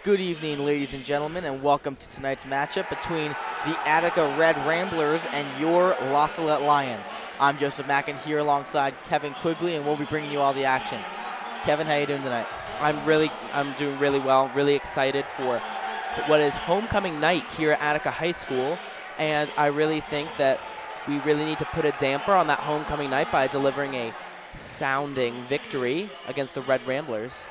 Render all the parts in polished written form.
Good evening, ladies and gentlemen, and welcome to tonight's matchup between the Attica Red Ramblers and your Salette Lions. I'm Joseph Mackin here alongside Kevin Quigley, and we'll be bringing you all the action. Kevin, how you doing tonight? I'm doing really well. Really excited for what is homecoming night here at Attica High School, and I really think that we really need to put a damper on that homecoming night by delivering a sounding victory against the Red Ramblers.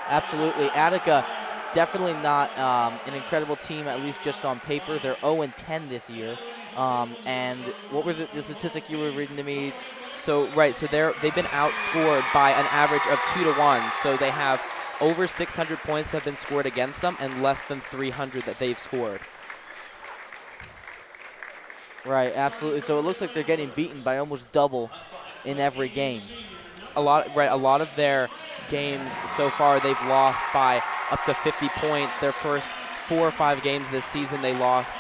Absolutely. Attica, definitely not an incredible team, at least just on paper. They're 0-10 this year. And what was it, the statistic you were reading to me? So they've been outscored by an average of 2-1. So they have over 600 points that have been scored against them and less than 300 that they've scored. Right, absolutely. So it looks like they're getting beaten by almost double in every game. A lot of their games so far they've lost by up to 50 points. Their first 4 or 5 games this season they lost.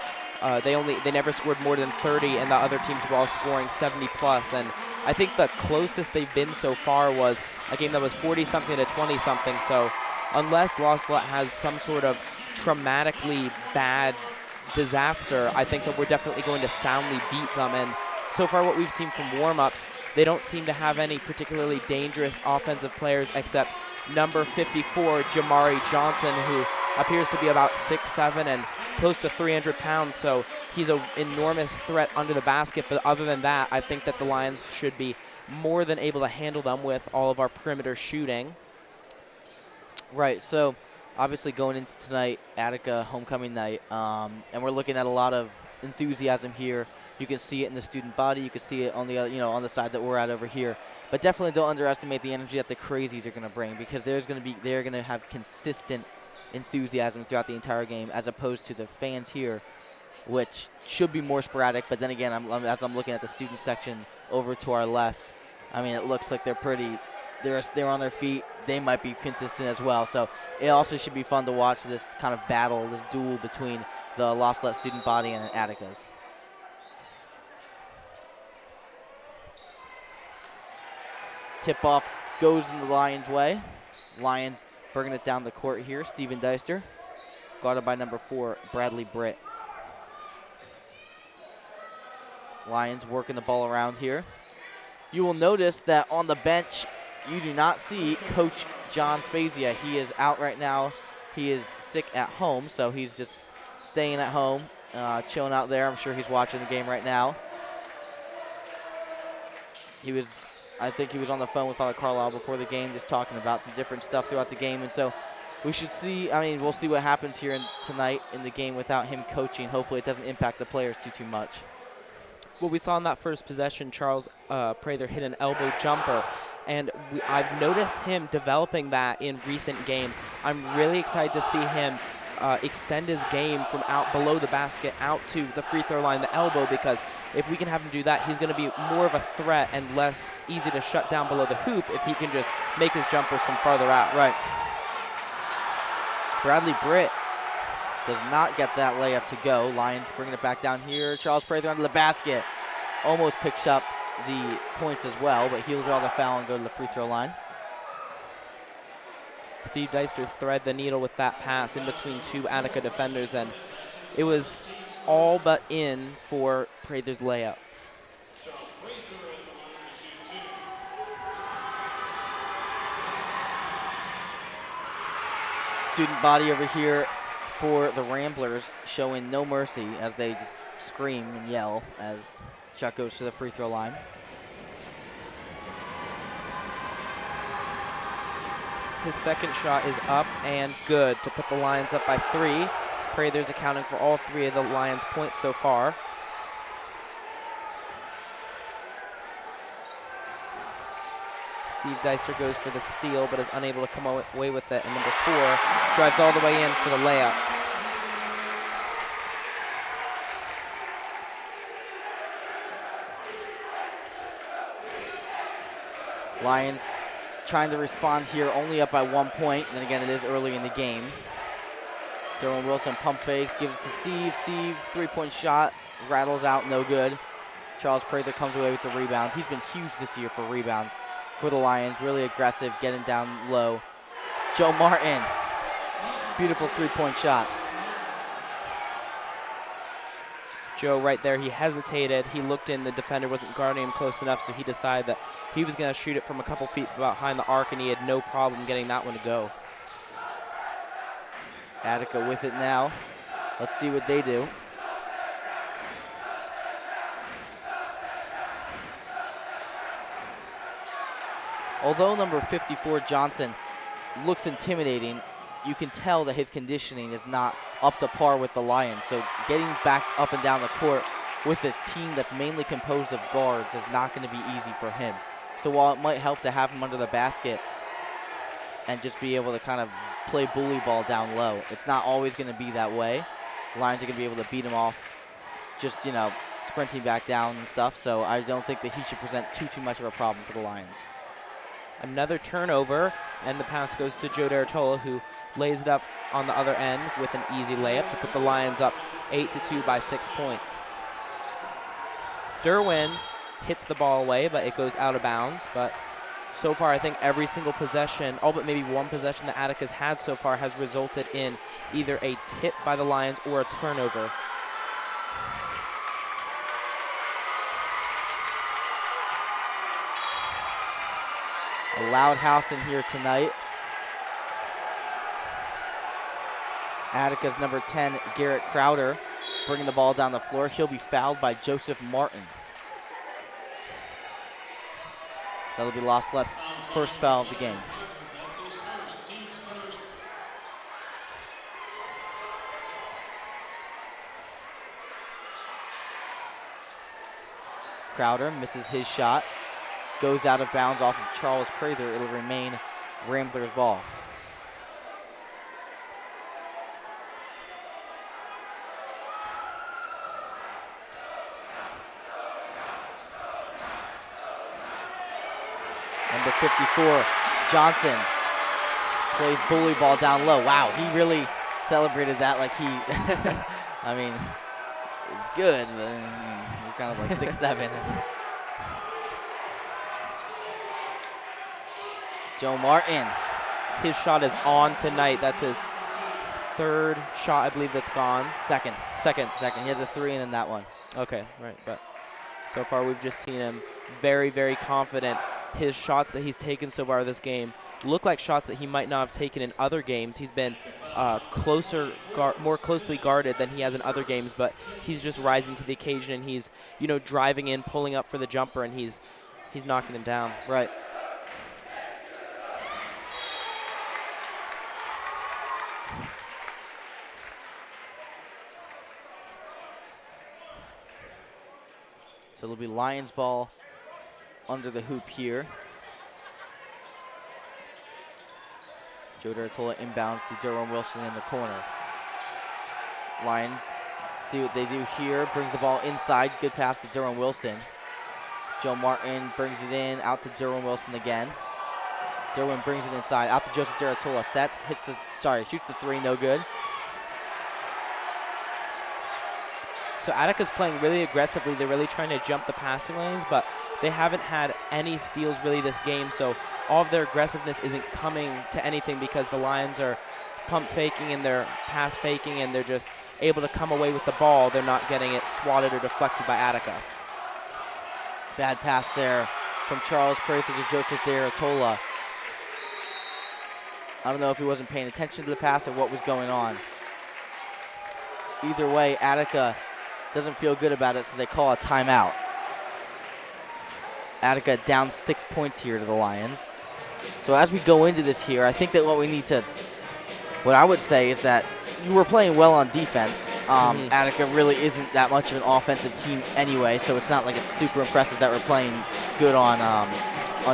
They never scored more than 30, and the other teams were all scoring 70 plus. And I think the closest they've been so far was a game that was 40-something to 20-something. So unless Salette has some sort of traumatically bad disaster, I think that we're definitely going to soundly beat them. And so far what we've seen from warm-ups, they don't seem to have any particularly dangerous offensive players except number 54, Jamari Johnson, who appears to be about 6'7" and close to 300 pounds. So he's an enormous threat under the basket. But other than that, I think that the Lions should be more than able to handle them with all of our perimeter shooting. Right, so obviously going into tonight, Attica homecoming night, and we're looking at a lot of enthusiasm here. You can see it in the student body. You can see it on the on the side that we're at over here. But definitely don't underestimate the energy that the crazies are going to bring, because they're going to have consistent enthusiasm throughout the entire game, as opposed to the fans here, which should be more sporadic. But then again, as I'm looking at the student section over to our left, I mean, it looks like they're on their feet. They might be consistent as well. So it also should be fun to watch this kind of battle, this duel between the Salette student body and Attica's. Tip-off goes in the Lions' way. Lions bringing it down the court here. Steven Deister, guarded by number 4, Bradley Britt. Lions working the ball around here. You will notice that on the bench, you do not see Coach John Spezia. He is out right now. He is sick at home, so he's just staying at home, chilling out there. I'm sure he's watching the game right now. I think he was on the phone with Father Carlisle before the game, just talking about some different stuff throughout the game. And so we should see, we'll see what happens here tonight in the game without him coaching. Hopefully it doesn't impact the players too much. Well, we saw in that first possession, Charles Prather hit an elbow jumper. And I've noticed him developing that in recent games. I'm really excited to see him extend his game from out below the basket out to the free throw line, the elbow, because if we can have him do that, he's going to be more of a threat and less easy to shut down below the hoop if he can just make his jumpers from farther out. Right. Bradley Britt does not get that layup to go. Lions bringing it back down here. Charles Prather under the basket. Almost picks up the points as well, but he'll draw the foul and go to the free throw line. Steve Deister thread the needle with that pass in between 2 Attica defenders, and it was all but in for Prather's layup. Student body over here for the Ramblers showing no mercy as they just scream and yell as Chuck goes to the free throw line. His second shot is up and good to put the Lions up by 3. Prather's accounting for all 3 of the Lions' points so far. Steve Deister goes for the steal but is unable to come away with it. And number 4 drives all the way in for the layup. Lions trying to respond here, only up by 1 point. And then again, it is early in the game. Derwin Wilson pump fakes, gives it to Steve. Steve, 3-point shot, rattles out, no good. Charles Prather comes away with the rebound. He's been huge this year for rebounds for the Lions. Really aggressive, getting down low. Joe Martin Beautiful three-point shot. Joe right there, he hesitated. He looked in, the defender wasn't guarding him close enough, so he decided that he was going to shoot it from a couple feet behind the arc, and he had no problem getting that one to go. Attica with it now. Let's see what they do. Although number 54, Johnson, looks intimidating, you can tell that his conditioning is not up to par with the Lions. So getting back up and down the court with a team that's mainly composed of guards is not going to be easy for him. So while it might help to have him under the basket and just be able to kind of play bully ball down low, it's not always going to be that way. The Lions are going to be able to beat him off just, you know, sprinting back down and stuff. So I don't think that he should present too much of a problem for the Lions. Another turnover, and the pass goes to Joe D'Artola, who lays it up on the other end with an easy layup to put the Lions up 8-2 by 6 points. Derwin hits the ball away, but it goes out of bounds. But so far, I think every single possession, all but maybe one possession that Attica's had so far, has resulted in either a tip by the Lions or a turnover. A loud house in here tonight. Attica's number 10, Garrett Crowder, bringing the ball down the floor. He'll be fouled by Joseph Martin. That'll be Lost Let's first foul of the game. Crowder misses his shot. Goes out of bounds off of Charles Prather. It'll remain Ramblers ball. Number 54, Johnson, plays bully ball down low. Wow, he really celebrated that like he, I mean, it's good, but we're kind of like 6'7". Joe Martin. His shot is on tonight. That's his third shot, I believe, that's gone. Second. Second. He has a three and then that one. Okay, right. But so far, we've just seen him very, very confident. His shots that he's taken so far this game look like shots that he might not have taken in other games. He's been more closely guarded than he has in other games, but he's just rising to the occasion, and he's, you know, driving in, pulling up for the jumper, and he's knocking them down. Right. So it'll be Lions ball under the hoop here. Joe D'Artola inbounds to Derwin Wilson in the corner. Lions see what they do here. Brings the ball inside. Good pass to Derwin Wilson. Joe Martin brings it in. Out to Derwin Wilson again. Derwin brings it inside. Out to Joseph D'Artola. Sets. Shoots the three. No good. So Attica's playing really aggressively. They're really trying to jump the passing lanes, but they haven't had any steals really this game, so all of their aggressiveness isn't coming to anything because the Lions are pump faking and they're pass faking, and they're just able to come away with the ball. They're not getting it swatted or deflected by Attica. Bad pass there from Charles Prather to Joseph D'Artola. I don't know if he wasn't paying attention to the pass or what was going on. Either way, Attica doesn't feel good about it, so they call a timeout. Attica down 6 points here to the Lions. So as we go into this here, I think that what I would say is that you were playing well on defense. Attica really isn't that much of an offensive team anyway, so it's not like it's super impressive that we're playing good on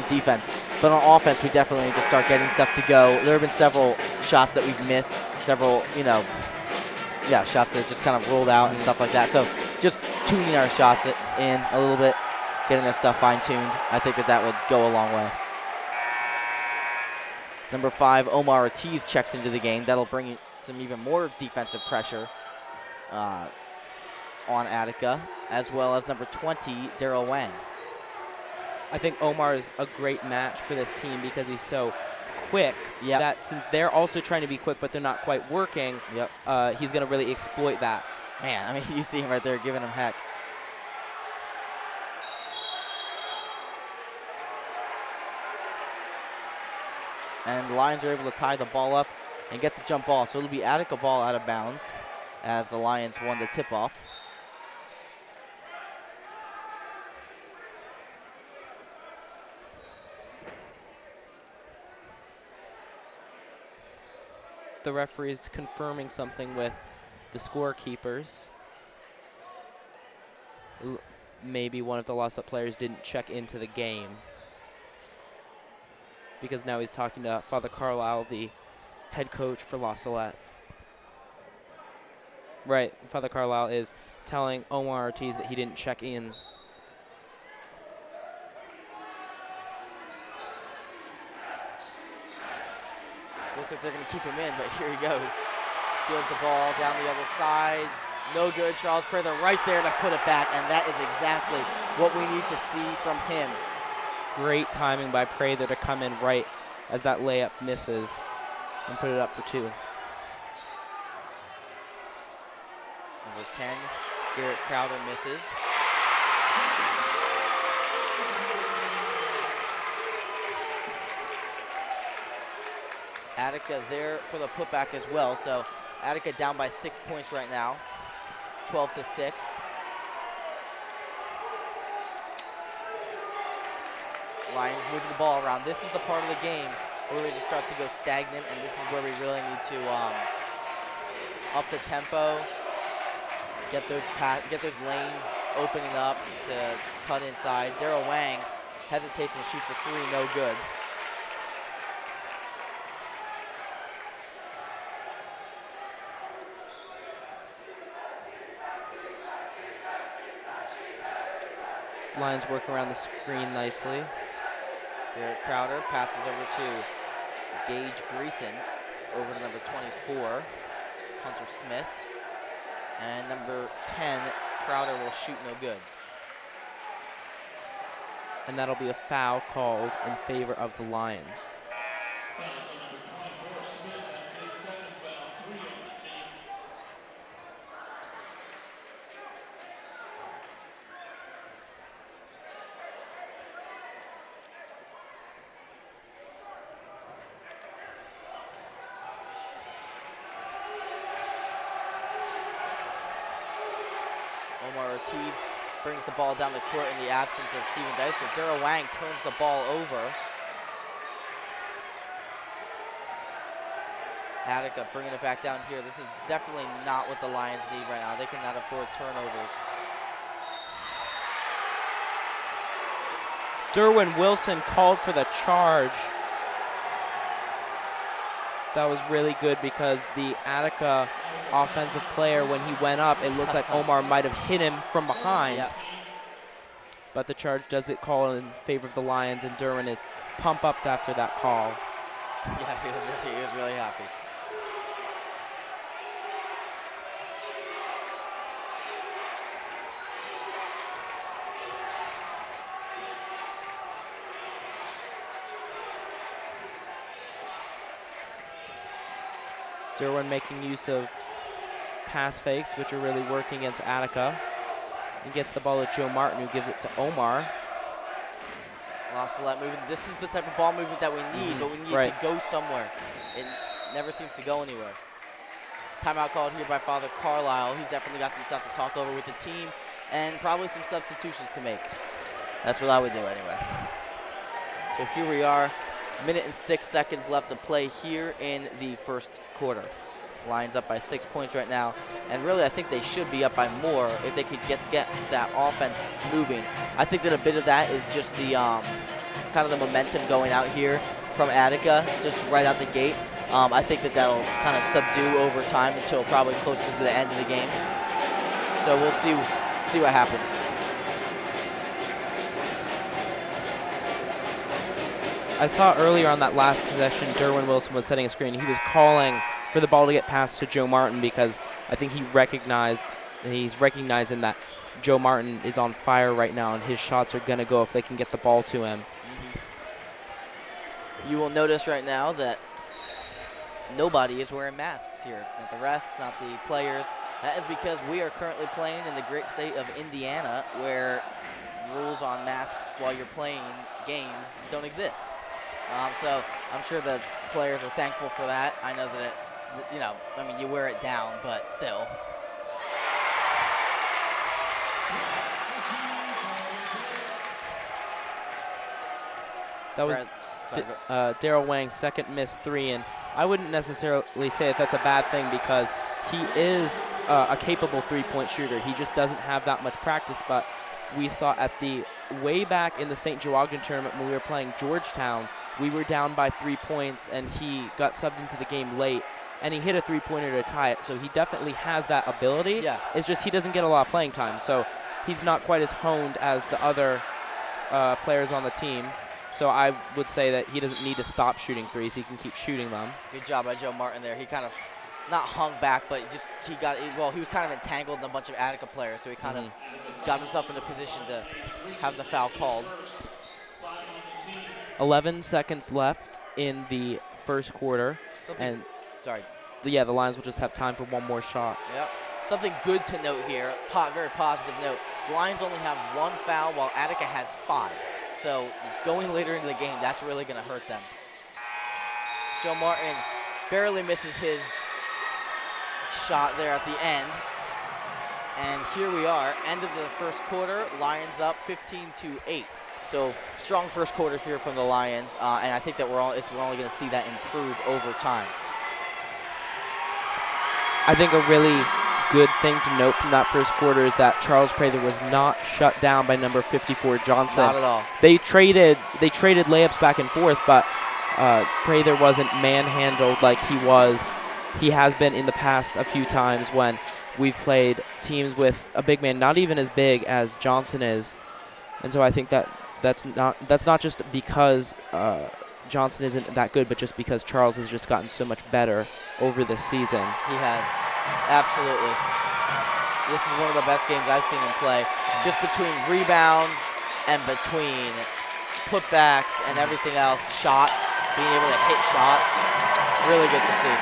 defense. But on offense, we definitely need to start getting stuff to go. There have been several shots that we've missed, several, shots that just kind of rolled out and stuff like that. So just tuning our shots in a little bit, getting our stuff fine-tuned, I think that would go a long way. Number 5, Omar Ortiz checks into the game. That'll bring some even more defensive pressure on Attica, as well as number 20, Daryl Wang. I think Omar is a great match for this team because he's so quick. Yep. That since they're also trying to be quick, but they're not quite working, Yep. He's going to really exploit that. Man, I mean, you see him right there giving him heck. And the Lions are able to tie the ball up and get the jump ball. So it'll be Attica ball out of bounds as the Lions won the tip-off. The referee is confirming something with the scorekeepers. Maybe one of the lost-up players didn't check into the game, because now he's talking to Father Carlisle, the head coach for La Salette. Right, Father Carlisle is telling Omar Ortiz that he didn't check in. Looks like they're going to keep him in, but here he goes. Steals the ball down the other side. No good. Charles Prather right there to put it back, and that is exactly what we need to see from him. Great timing by Prather to come in right as that layup misses and put it up for 2. Number 10, Garrett Crowder misses. Attica there for the putback as well. So Attica down by 6 points right now, 12-6. Lions moving the ball around. This is the part of the game where we just start to go stagnant, and this is where we really need to up the tempo, get those lanes opening up to cut inside. Daryl Wang hesitates and shoots a 3, no good. Lions work around the screen nicely. Garrett Crowder passes over to Gage Greason, over to number 24, Hunter Smith. And number 10, Crowder will shoot no good. And that'll be a foul called in favor of the Lions. Omar Ortiz brings the ball down the court in the absence of Steven Deister. Daryl Wang turns the ball over. Attica bringing it back down here. This is definitely not what the Lions need right now. They cannot afford turnovers. Derwin Wilson called for the charge. That was really good because the Attica offensive player, when he went up, it looked like Omar might have hit him from behind. Yep. But the charge does it call in favor of the Lions, and Derwin is pumped up after that call. Yeah, he was really happy. Derwin making use of pass fakes, which are really working against Attica. He gets the ball to Joe Martin, who gives it to Omar. Lost a lot movement. This is the type of ball movement that we need, but we need to go somewhere. It never seems to go anywhere. Timeout called here by Father Carlisle. He's definitely got some stuff to talk over with the team and probably some substitutions to make. That's what I would do anyway. So here we are, 1:06 left to play here in the first quarter. Lions up by 6 points right now, and really I think they should be up by more if they could just get that offense moving. I think that a bit of that is just the kind of the momentum going out here from Attica, just right out the gate. I think that that'll kind of subdue over time until probably close to the end of the game. So we'll see what happens. I saw earlier on that last possession, Derwin Wilson was setting a screen. He was calling for the ball to get passed to Joe Martin because I think he's recognizing that Joe Martin is on fire right now and his shots are going to go if they can get the ball to him. You will notice right now that nobody is wearing masks here. Not the refs, not the players. That is because we are currently playing in the great state of Indiana, where rules on masks while you're playing games don't exist. So I'm sure the players are thankful for that. I know that I mean, you wear it down, but still. That was Daryl Wang's second missed three, and I wouldn't necessarily say that that's a bad thing because he is a capable three-point shooter. He just doesn't have that much practice, but we saw at the way back in the St. Joachim tournament when we were playing Georgetown, we were down by 3 points, and he got subbed into the game late, and he hit a three-pointer to tie it, so he definitely has that ability. Yeah. It's just he doesn't get a lot of playing time, so he's not quite as honed as the other players on the team. So I would say that he doesn't need to stop shooting threes. He can keep shooting them. Good job by Joe Martin there. He kind of not hung back, but he was kind of entangled in a bunch of Attica players, so he kind of got himself in a position to have the foul called. 11 seconds left in the first quarter. The Lions will just have time for one more shot. Yep. Something good to note here, very positive note. The Lions only have one foul while Attica has 5. So going later into the game, that's really going to hurt them. Joe Martin barely misses his shot there at the end. And here we are, end of the first quarter, Lions up 15-8. So strong first quarter here from the Lions, and I think that we're only going to see that improve over time. I think a really good thing to note from that first quarter is that Charles Prather was not shut down by number 54 Johnson. Not at all. They traded layups back and forth, but Prather wasn't manhandled like he has been in the past a few times when we've played teams with a big man not even as big as Johnson is. And so I think that's not just because Johnson isn't that good, but just because Charles has just gotten so much better over this season. He has. Absolutely. This is one of the best games I've seen him play. Just between rebounds and between putbacks and everything else, shots, being able to hit shots, really good to see.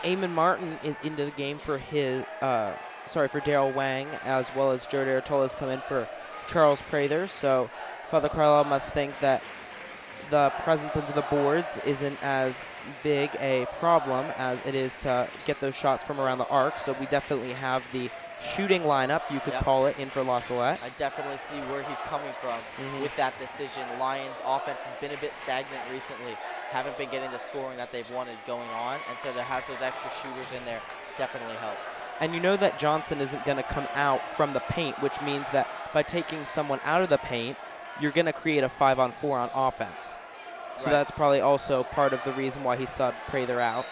Eamon Martin is into the game for Daryl Wang, as well as Joe D'Artola has come in for Charles Prather. So Father Carlisle must think that the presence under the boards isn't as big a problem as it is to get those shots from around the arc. So we definitely have the shooting lineup, you could call it, in for La Salette. I definitely see where he's coming from with that decision. Lions offense has been a bit stagnant recently. Haven't been getting the scoring that they've wanted going on, and so to have those extra shooters in there definitely helps. And you know that Johnson isn't going to come out from the paint, which means that by taking someone out of the paint, you're going to create a 5-on-4 on offense. So that's probably also part of the reason why he subbed Prather out.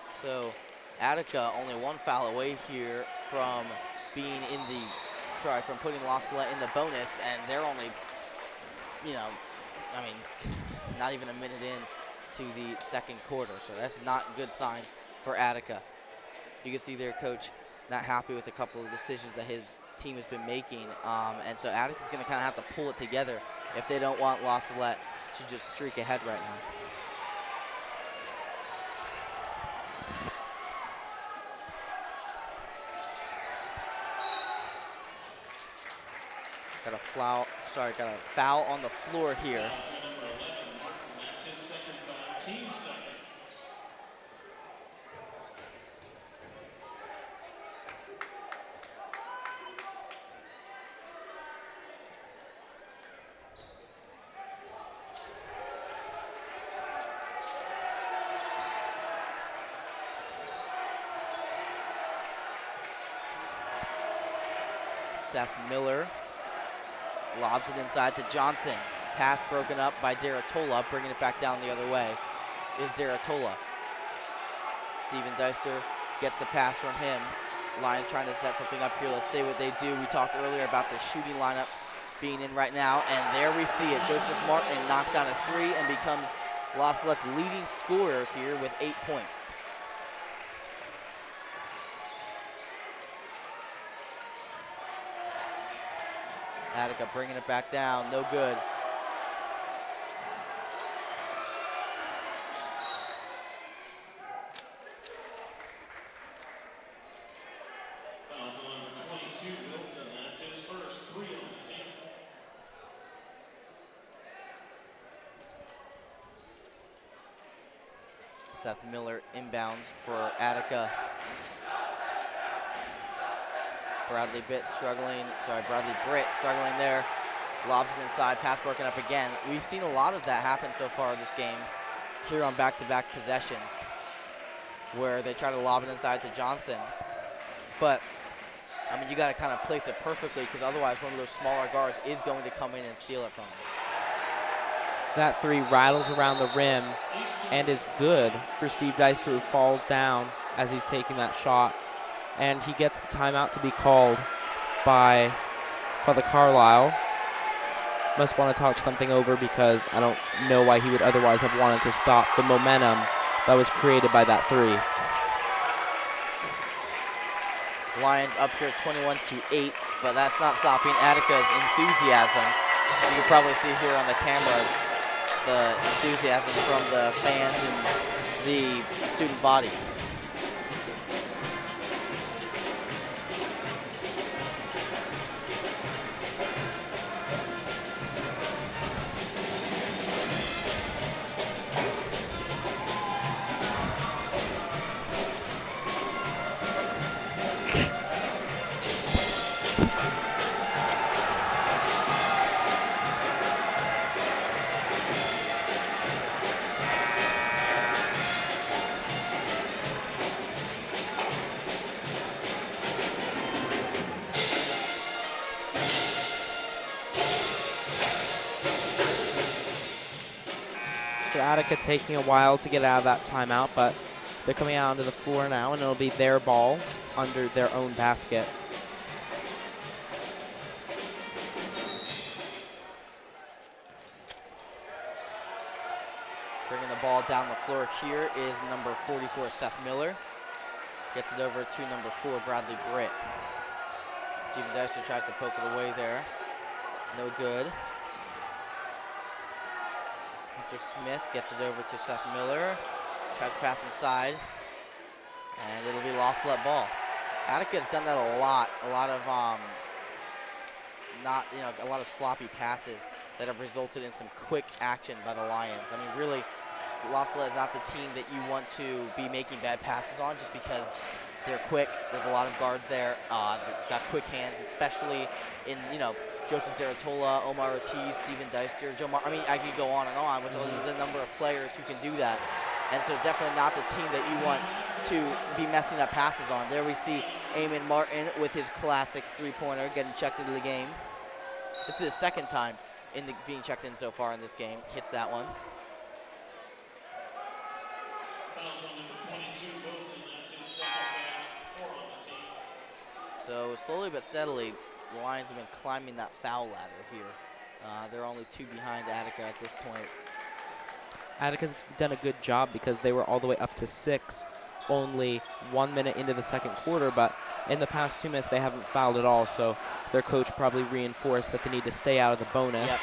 So Attica only one foul away here from being from putting La Salette in the bonus, and they're only, not even a minute in to the second quarter. So that's not good signs for Attica. You can see their coach not happy with a couple of decisions that his team has been making, and so Attica's going to kind of have to pull it together if they don't want La Salette to just streak ahead right now. Got a foul on the floor here. That's his second foul, team second. Seth Miller lobs it inside to Johnson. Pass broken up by Deratola, bringing it back down the other way is Deratola. Steven Deister gets the pass from him. Lions trying to set something up here. Let's see what they do. We talked earlier about the shooting lineup being in right now, and there we see it. Joseph Martin knocks down a three and becomes Los Salette's leading scorer here with 8 points. Attica bringing it back down, no good. Fouls on number 22, Wilson. That's his first 3 on the team. Seth Miller inbounds for Attica. Bradley Britt struggling there. Lobs it inside, pass broken up again. We've seen a lot of that happen so far this game here on back-to-back possessions where they try to lob it inside to Johnson. But, I mean, you got to kind of place it perfectly because otherwise one of those smaller guards is going to come in and steal it from him. That three rattles around the rim and is good for Steve Deister, who falls down as he's taking that shot. And he gets the timeout to be called by Father Carlisle. Must want to talk something over because I don't know why he would otherwise have wanted to stop the momentum that was created by that three. Lions up here 21-8, but that's not stopping Attica's enthusiasm. You can probably see here on the camera the enthusiasm from the fans and the student body. So Attica taking a while to get out of that timeout, but they're coming out onto the floor now, and it'll be their ball under their own basket. Bringing the ball down the floor here is number 44, Seth Miller. Gets it over to number 4, Bradley Britt. Steven Deister tries to poke it away there. No good. Mr. Smith gets it over to Seth Miller. Tries to pass inside. And it'll be Los Salette ball. Attica has done that a lot. A lot of a lot of sloppy passes that have resulted in some quick action by the Lions. I mean, really, Los Salette is not the team that you want to be making bad passes on just because they're quick. There's a lot of guards there that got quick hands, especially in, Joseph Deratola, Omar Ortiz, Steven Deister, Joe I mean, I could go on and on with the number of players who can do that. And so definitely not the team that you want to be messing up passes on. There we see Eamon Martin with his classic three-pointer getting checked into the game. This is his second time being checked in so far in this game. Hits that one. Fouls on number 22, Wilson. That's his second foul, 4 on the team. So slowly but steadily, the Lions have been climbing that foul ladder here. They're only 2 behind Attica at this point. Attica's done a good job because they were all the way up to 6 only 1 minute into the second quarter, but in the past 2 minutes they haven't fouled at all, so their coach probably reinforced that they need to stay out of the bonus. Yep.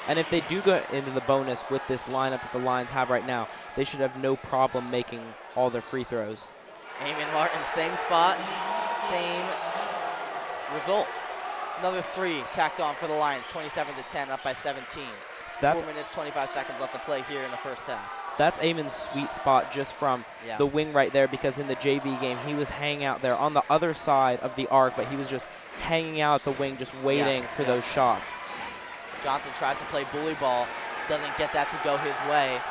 And if they do go into the bonus with this lineup that the Lions have right now, they should have no problem making all their free throws. Eamon Martin, same spot, same result. Another 3 tacked on for the Lions, 27-10, up by 17. 4 minutes, 25 seconds left to play here in the first half. That's Eamon's sweet spot just from the wing right there, because in the JV game, he was hanging out there on the other side of the arc, but he was just hanging out at the wing, just waiting for those shots. Johnson tries to play bully ball, doesn't get that to go his way.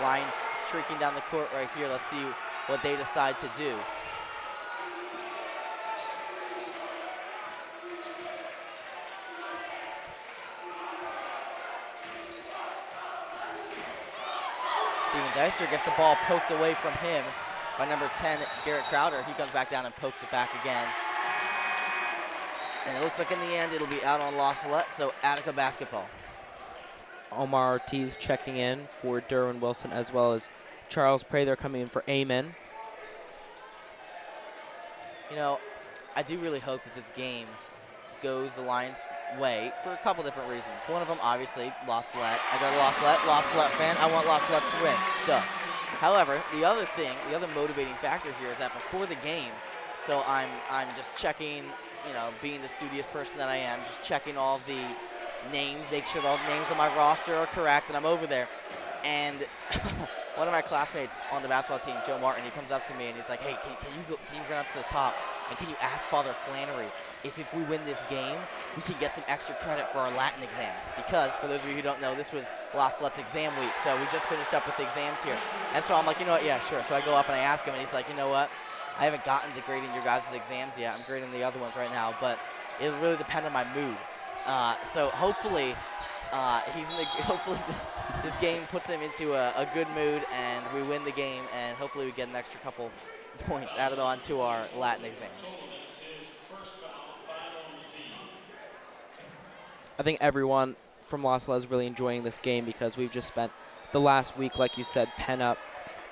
Lions streaking down the court right here. Let's see what they decide to do. Deister gets the ball poked away from him by number 10, Garrett Crowder. He comes back down and pokes it back again. And it looks like in the end it'll be out on La Salette, so Attica basketball. Omar Ortiz checking in for Derwin Wilson, as well as Charles Prather coming in for Amen. You know, I do really hope that this game goes the Lions' way for a couple different reasons. One of them, obviously, La Salette. I go to La Salette fan. I want La Salette to win. Duh. However, the other thing, the other motivating factor here is that before the game, so I'm just checking, you know, being the studious person that I am, just checking all the names, make sure all the names on my roster are correct, and I'm over there. And one of my classmates on the basketball team, Joe Martin, he comes up to me and he's like, hey, can you run up to the top and can you ask Father Flannery if we win this game, we can get some extra credit for our Latin exam? Because, for those of you who don't know, this was La Salette's exam week, so we just finished up with the exams here. And so I'm like, you know what, yeah, sure. So I go up and I ask him, and he's like, you know what, I haven't gotten to grading your guys' exams yet. I'm grading the other ones right now, but it'll really depend on my mood. So hopefully, hopefully this game puts him into a good mood, and we win the game, and hopefully we get an extra couple points added on to our Latin exams. I think everyone from La Salette is really enjoying this game because we've just spent the last week, like you said, pen up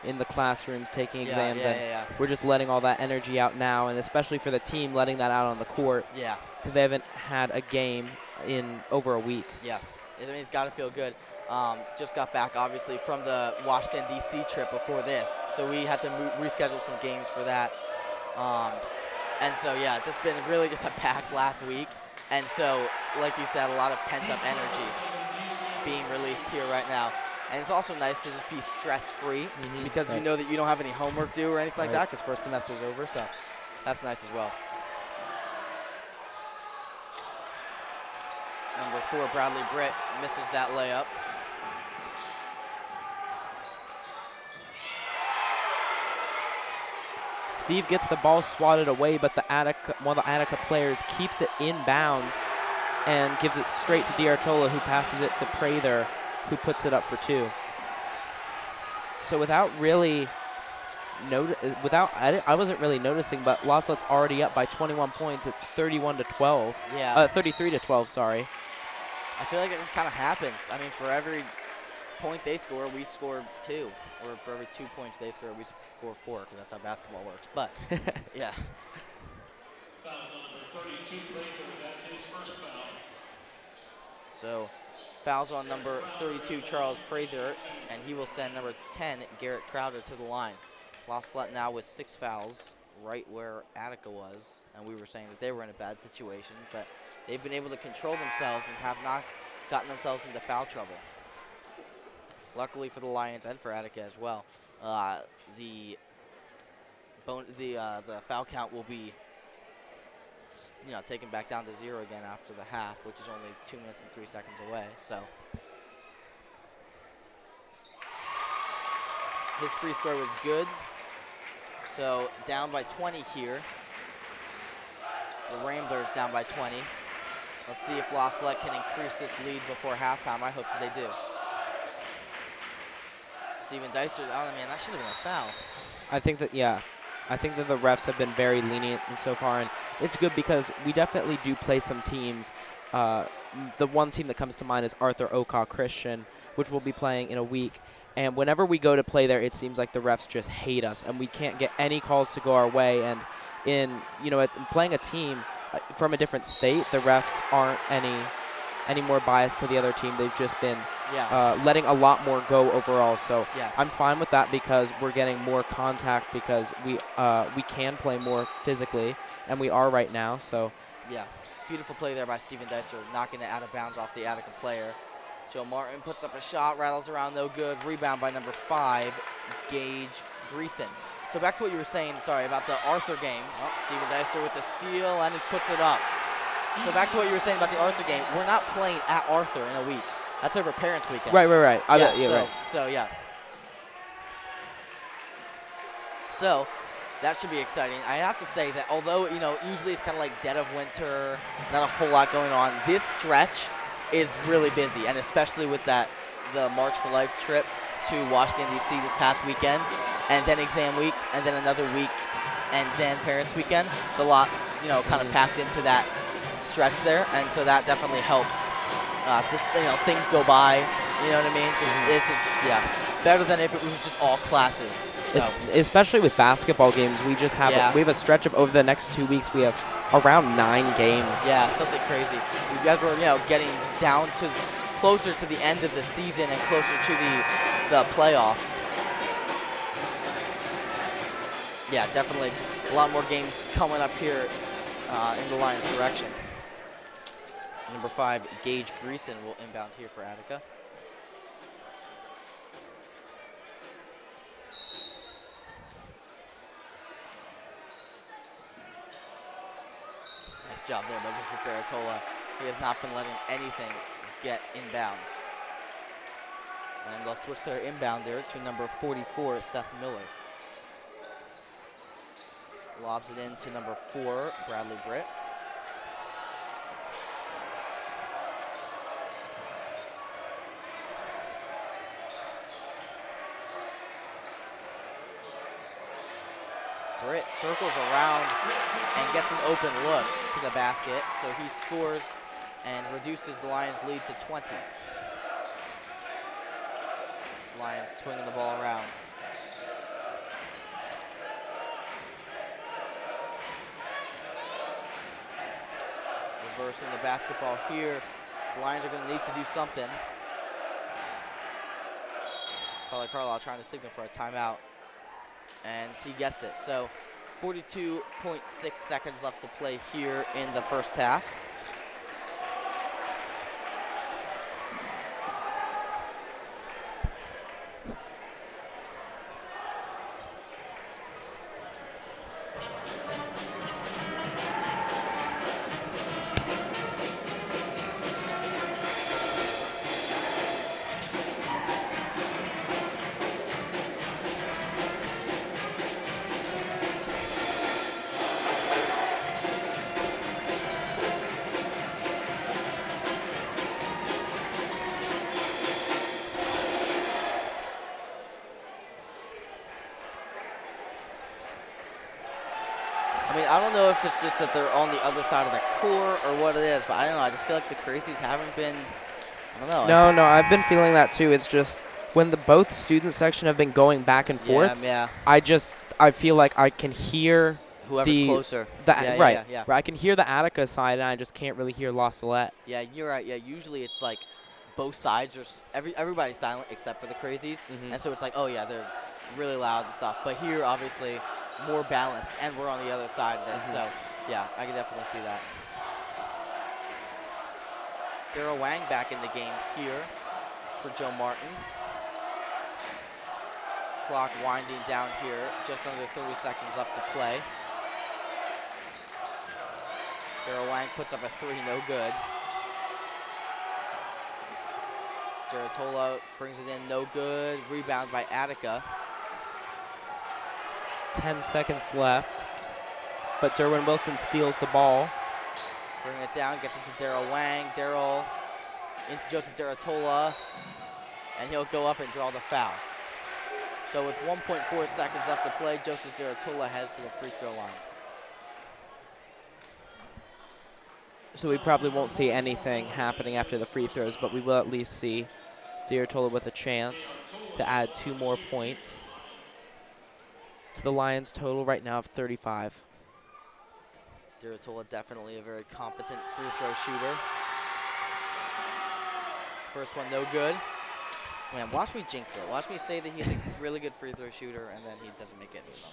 in the classrooms taking exams, and we're just letting all that energy out now, and especially for the team, letting that out on the court. Yeah. Because they haven't had a game in over a week. Yeah. I mean, it's got to feel good. Just got back, obviously, from the Washington, D.C. trip before this, so we had to reschedule some games for that. And so, yeah, just been really just a packed last week. And so, like you said, a lot of pent-up energy being released here right now. And it's also nice to just be stress-free because you know that you don't have any homework due or anything like that because first semester's over, so that's nice as well. Number 4, Bradley Britt, misses that layup. Steve gets the ball swatted away, but one of the Attica players keeps it in bounds and gives it straight to D'Artola, who passes it to Prather, who puts it up for 2. So without really, I wasn't really noticing, but La Salette's already up by 21 points. It's 31-12. Yeah. 33-12. Sorry. I feel like it just kind of happens. I mean, for every point they score, we score 2. Or for every 2 points they score, we score 4, because that's how basketball works. But, yeah. Fouls on number 32, Prather. That's his first foul. So, fouls on number 32, Charles Prather, and he will send number 10, Garrett Crowder, to the line. La Salette now with 6 fouls, right where Attica was, and we were saying that they were in a bad situation, but they've been able to control themselves and have not gotten themselves into foul trouble. Luckily for the Lions and for Attica as well, the foul count will be, you know, taken back down to 0 again after the half, which is only 2 minutes and 3 seconds away. So his free throw is good. So down by 20 here. The Ramblers down by 20. Let's see if La Salette can increase this lead before halftime. I hope that they do. Steven Deister, oh man, that should have been a foul. I think that the refs have been very lenient so far, and it's good because we definitely do play some teams. The one team that comes to mind is Arthur Okaw Christian, which we'll be playing in a week. And whenever we go to play there, it seems like the refs just hate us, and we can't get any calls to go our way. And in playing a team from a different state, the refs aren't any more biased to the other team. They've just been letting a lot more go overall. So I'm fine with that because we're getting more contact because we can play more physically, and we are right now. So yeah, beautiful play there by Steven Deister, knocking it out of bounds off the Attica player. Joe Martin puts up a shot, rattles around, no good. Rebound by number 5, Gage Greason. So back to what you were saying, sorry, about the Arthur game. Oh, Steven Deister with the steal, and he puts it up. So back to what you were saying about the Arthur game. We're not playing at Arthur in a week. That's over Parents Weekend. Right. Right. Yeah. So that should be exciting. I have to say that although, usually it's kind of like dead of winter, not a whole lot going on, this stretch is really busy, and especially with the March for Life trip to Washington, D.C. this past weekend, and then exam week, and then another week, and then parents' weekend. It's a lot, kind of packed into that stretch there, and so that definitely helps. Just, things go by, you know what I mean? Better than if it was just all classes. So. Especially with basketball games, we just have we have a stretch of over the next 2 weeks. We have around 9 games. Yeah, something crazy. You guys were getting down to closer to the end of the season and closer to the playoffs. Yeah, definitely a lot more games coming up here in the Lions' direction. Number 5, Gage Greason will inbound here for Attica. Nice job there by Joseph Deratola. He has not been letting anything get inbounds. And they'll switch their inbounder to number 44, Seth Miller. Lobs it in to number 4, Bradley Britt. Britt circles around and gets an open look to the basket, so he scores and reduces the Lions' lead to 20. Lions swinging the ball around. Reversing the basketball here. The Lions are going to need to do something. Father Carlisle trying to signal for a timeout. And he gets it. So 42.6 seconds left to play here in the first half. I mean, I don't know if it's just that they're on the other side of the court or what it is, but I don't know. I just feel like the Crazies haven't been, I don't know. No, I've been feeling that too. It's just when both student section have been going back and forth, I feel like I can hear whoever's closer. I can hear the Attica side, and I just can't really hear La Salette. Yeah, you're right. Yeah, usually it's like both sides are everybody's silent except for the Crazies, and so it's like, oh yeah, they're really loud and stuff. But here, obviously, more balanced, and we're on the other side of it. So yeah, I can definitely see that. Darryl Wang back in the game here for Joe Martin. Clock winding down here, just under 30 seconds left to play. Darryl Wang puts up a 3, no good. Deratola brings it in, no good. Rebound by Attica. 10 seconds left, but Derwin Wilson steals the ball. Bring it down, gets it to Darryl Wang. Darryl into Joseph Deratola, and he'll go up and draw the foul. So with 1.4 seconds left to play, Joseph Deratola heads to the free throw line. So we probably won't see anything happening after the free throws, but we will at least see Deratola with a chance to add 2 more points to the Lions' total right now of 35. Deratola definitely a very competent free throw shooter. First one, no good. Man, watch me jinx it. Watch me say that he's a really good free throw shooter, and then he doesn't make any of them.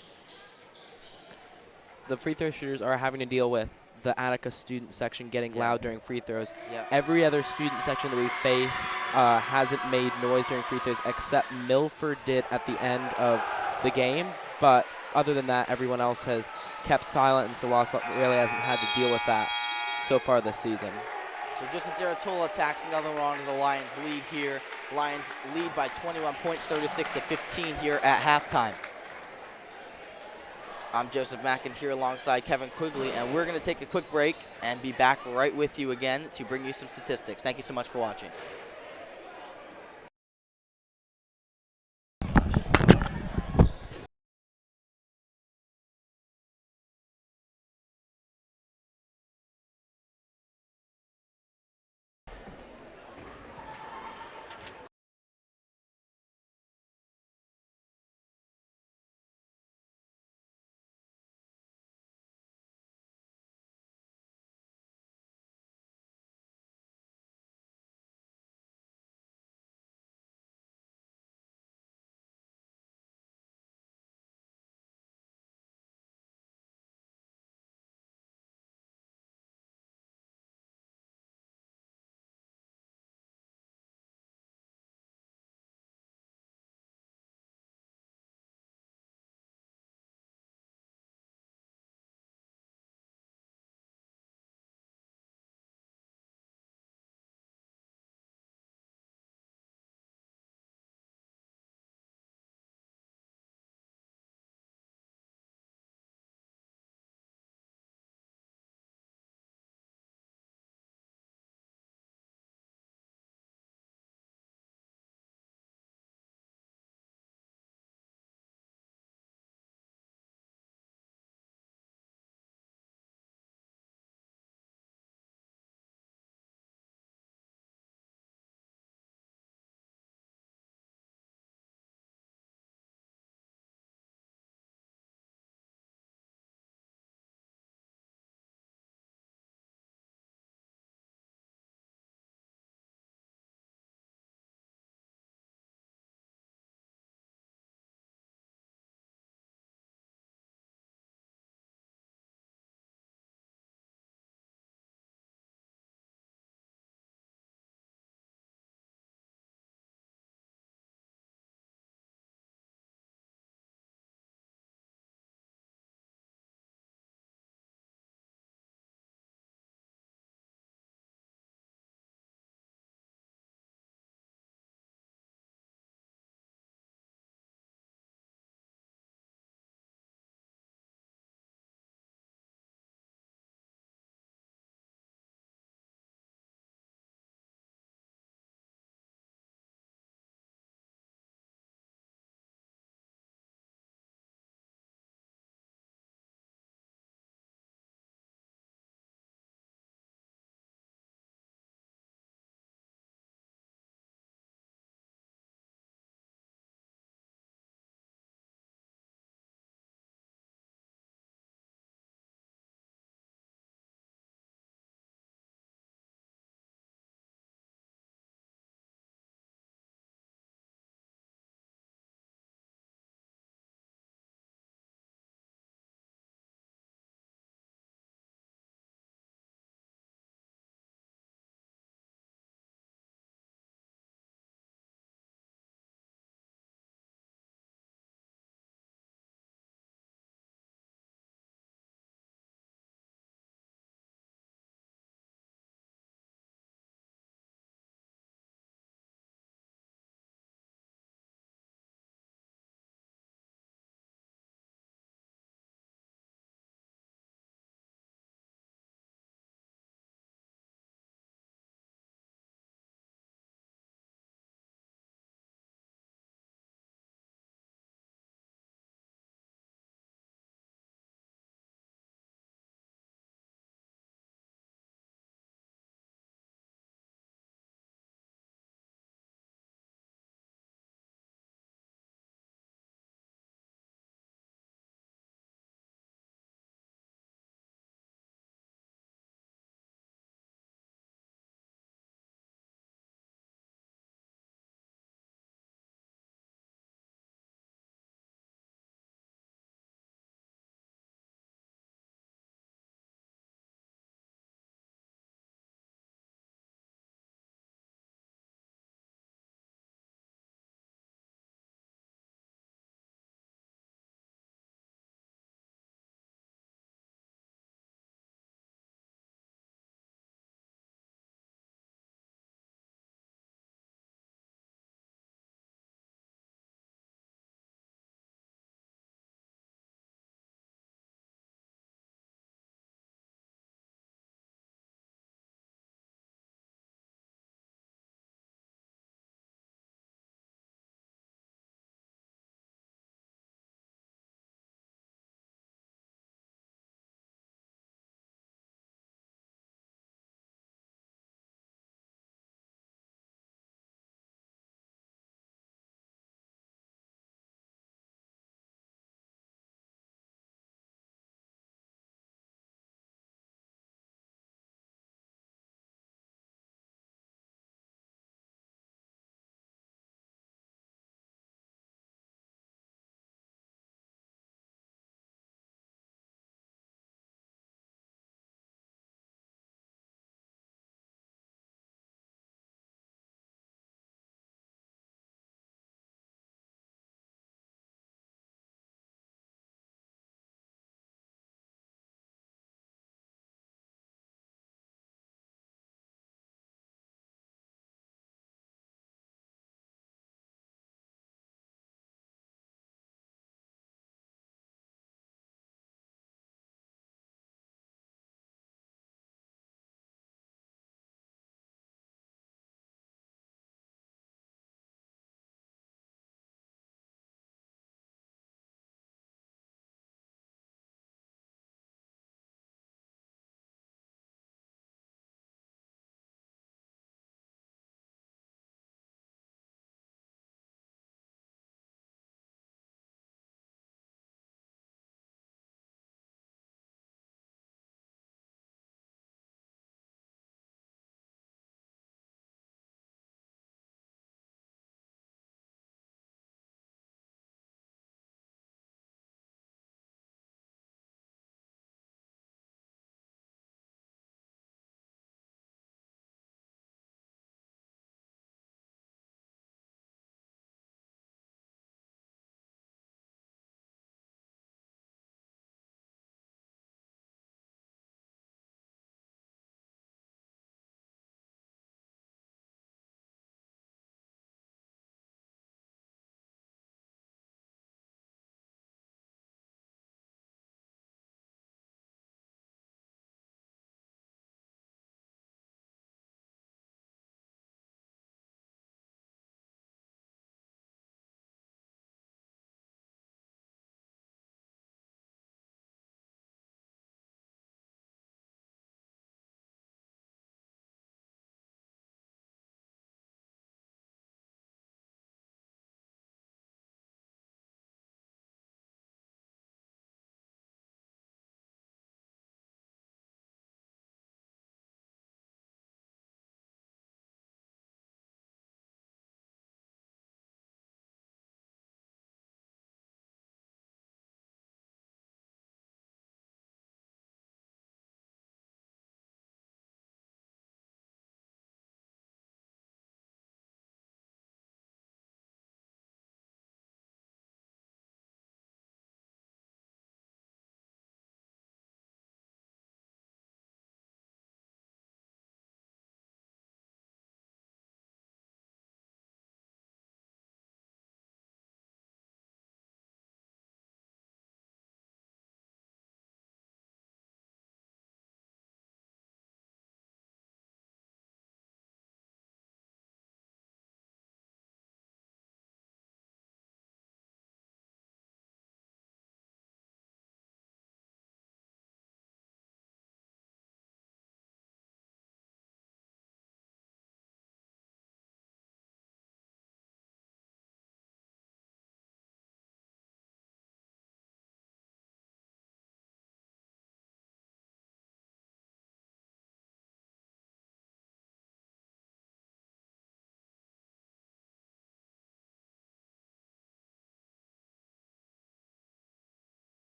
The free throw shooters are having to deal with the Attica student section getting loud during free throws. Yep. Every other student section that we faced hasn't made noise during free throws, except Milford did at the end of the game. But other than that, everyone else has kept silent, and so Lost really hasn't had to deal with that so far this season. So Joseph Deratola tacks another one onto the Lions' lead here. Lions lead by 21 points, 36-15 here at halftime. I'm Joseph Mackin here alongside Kevin Quigley, and we're going to take a quick break and be back right with you again to bring you some statistics. Thank you so much for watching.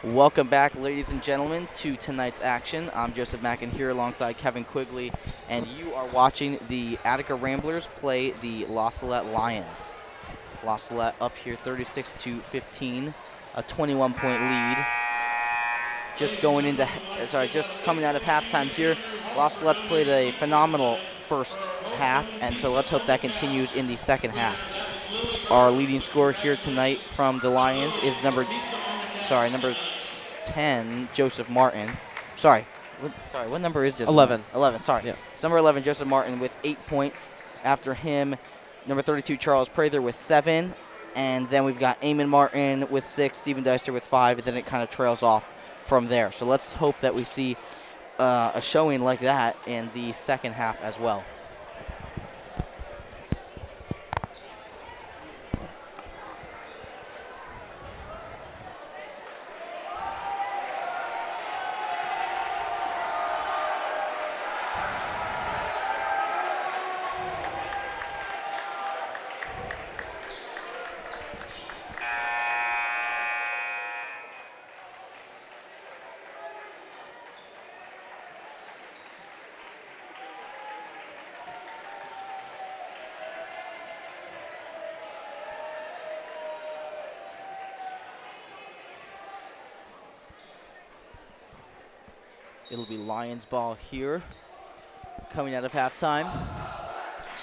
Welcome back, ladies and gentlemen, to tonight's action. I'm Joseph Mackin here alongside Kevin Quigley, and you are watching the Attica Ramblers play the La Salette Lions. La Salette up here 36-15, a 21-point lead. Just coming out of halftime here. La Salette's played a phenomenal first half, and so let's hope that continues in the second half. Our leading scorer here tonight from the Lions is number 10, Joseph Martin. What number is Joseph 11. Martin? 11, sorry. Yeah. It's number 11, Joseph Martin, with 8 points. After him, number 32, Charles Prather, with 7. And then we've got Eamon Martin with 6, Stephen Deister with 5, and then it kind of trails off from there. So let's hope that we see a showing like that in the second half as well. It'll be Lions ball here, coming out of halftime.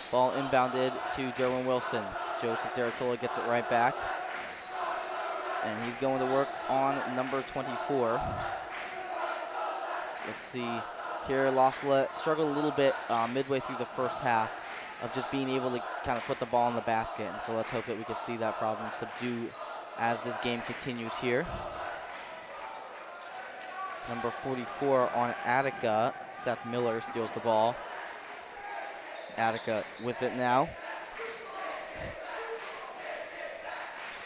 Ball inbounded to Derwin Wilson. Joseph Deratola gets it right back. And he's going to work on number 24. Let's see here. La Salette struggled a little bit midway through the first half of just being able to kind of put the ball in the basket. And so let's hope that we can see that problem subdue as this game continues here. Number 44 on Attica, Seth Miller, steals the ball. Attica with it now.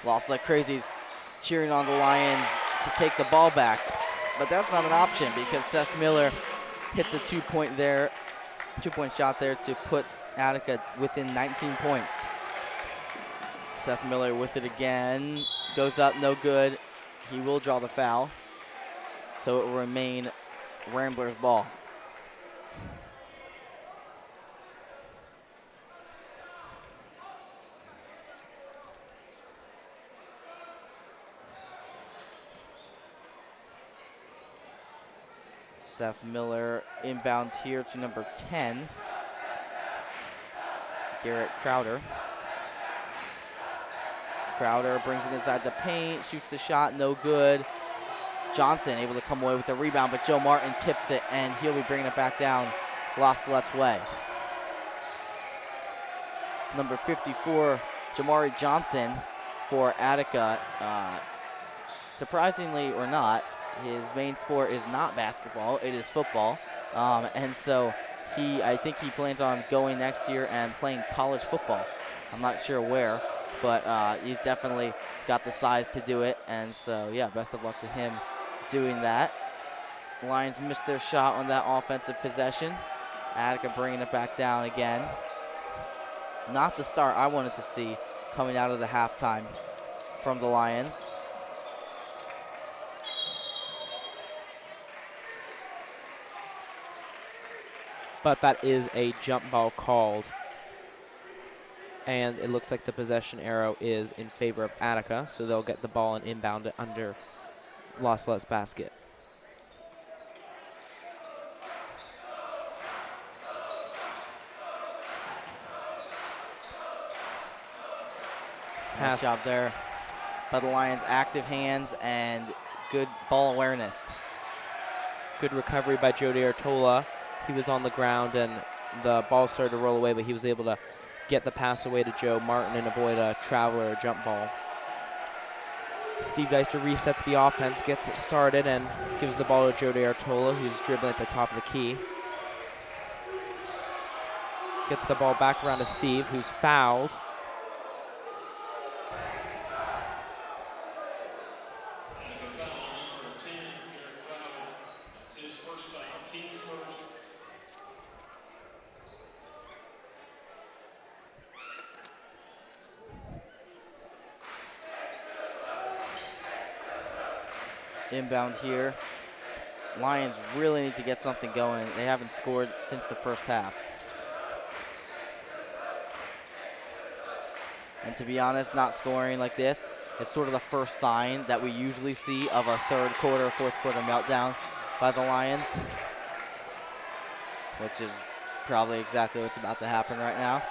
La Salette Crazies cheering on the Lions to take the ball back. But that's not an option because Seth Miller hits a two-point shot there to put Attica within 19 points. Seth Miller with it again. Goes up, no good. He will draw the foul. So it will remain Ramblers ball. Seth Miller inbounds here to number 10, Garrett Crowder. Crowder brings it inside the paint, shoots the shot, no good. Johnson able to come away with the rebound, but Joe Martin tips it, and he'll be bringing it back down La Salette's way. Number 54, Jamari Johnson for Attica. Surprisingly or not, his main sport is not basketball, it is football. And so I think he plans on going next year and playing college football. I'm not sure where, but he's definitely got the size to do it. And so, yeah, best of luck to him doing that. Lions missed their shot on that offensive possession. Attica bringing it back down again. Not the start I wanted to see coming out of the halftime from the Lions. But that is a jump ball called. And it looks like the possession arrow is in favor of Attica, so they'll get the ball and inbound it under La Salette's basket. Nice job there by the Lions. Active hands and good ball awareness. Good recovery by Joe D'Artola. He was on the ground and the ball started to roll away, but he was able to get the pass away to Joe Martin and avoid a travel or a jump ball. Steve Deister resets the offense, gets it started, and gives the ball to Joe D'Artola, who's dribbling at the top of the key. Gets the ball back around to Steve, who's fouled. Inbound here. Lions really need to get something going. They haven't scored since the first half. And to be honest, not scoring like this is sort of the first sign that we usually see of a third quarter, fourth quarter meltdown by the Lions, which is probably exactly what's about to happen right now.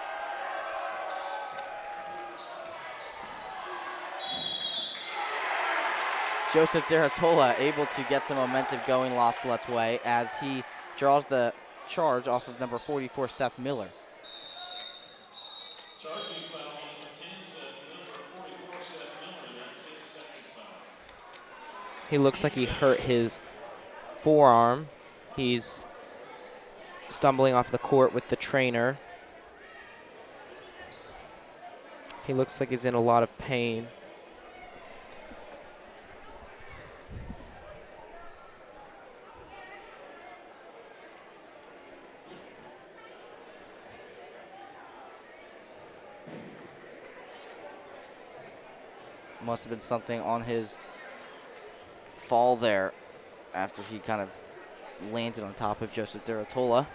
Joseph Derritola able to get some momentum going Salette's way as he draws the charge off of number 44, Seth Miller. Charging foul on number 10, number 44, Seth Miller. That's his second foul. He looks like he hurt his forearm. He's stumbling off the court with the trainer. He looks like he's in a lot of pain. Must have been something on his fall there after he kind of landed on top of Joseph Derritola.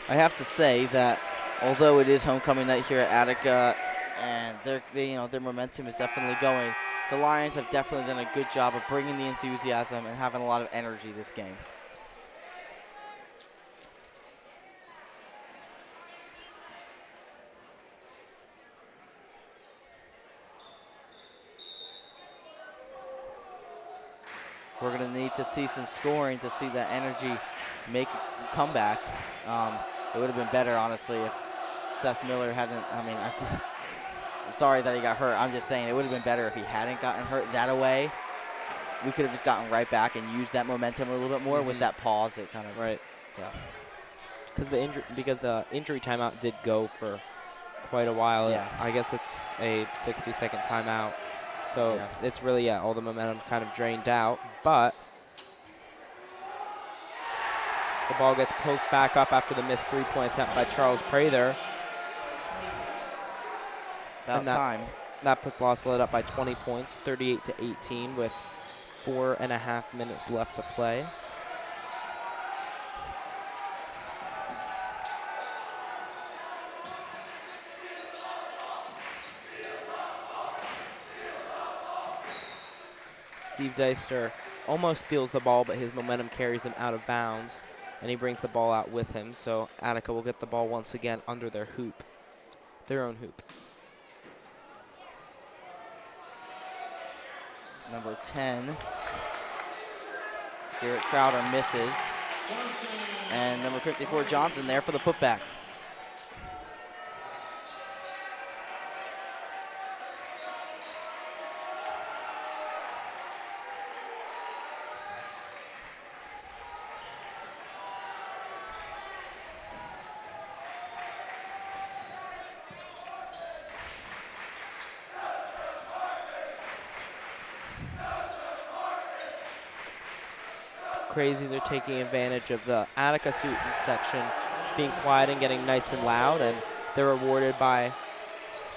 I have to say that although it is homecoming night here at Attica, and their momentum is definitely going, the Lions have definitely done a good job of bringing the enthusiasm and having a lot of energy this game. We're going to need to see some scoring to see that energy make a comeback. It would have been better, honestly, if Seth Miller hadn't, I'm sorry that he got hurt. I'm just saying it would have been better if he hadn't gotten hurt that away. We could have just gotten right back and used that momentum a little bit more with that pause. It kind of, Right. Yeah. Because the injury timeout did go for quite a while. Yeah. I guess it's a 60-second timeout. So Yeah. it's really, all the momentum kind of drained out. But the ball gets poked back up after the missed three-point attempt by Charles Prather. About time. That puts Salette up by 20 points, 38-18, with 4.5 minutes left to play. Steve Deister almost steals the ball, but his momentum carries him out of bounds, and he brings the ball out with him. So Attica will get the ball once again under their hoop, their own hoop. Number 10, Garrett Crowder misses. And number 54, Johnson there for the putback. Crazies are taking advantage of the Attica student section being quiet and getting nice and loud, and they're rewarded by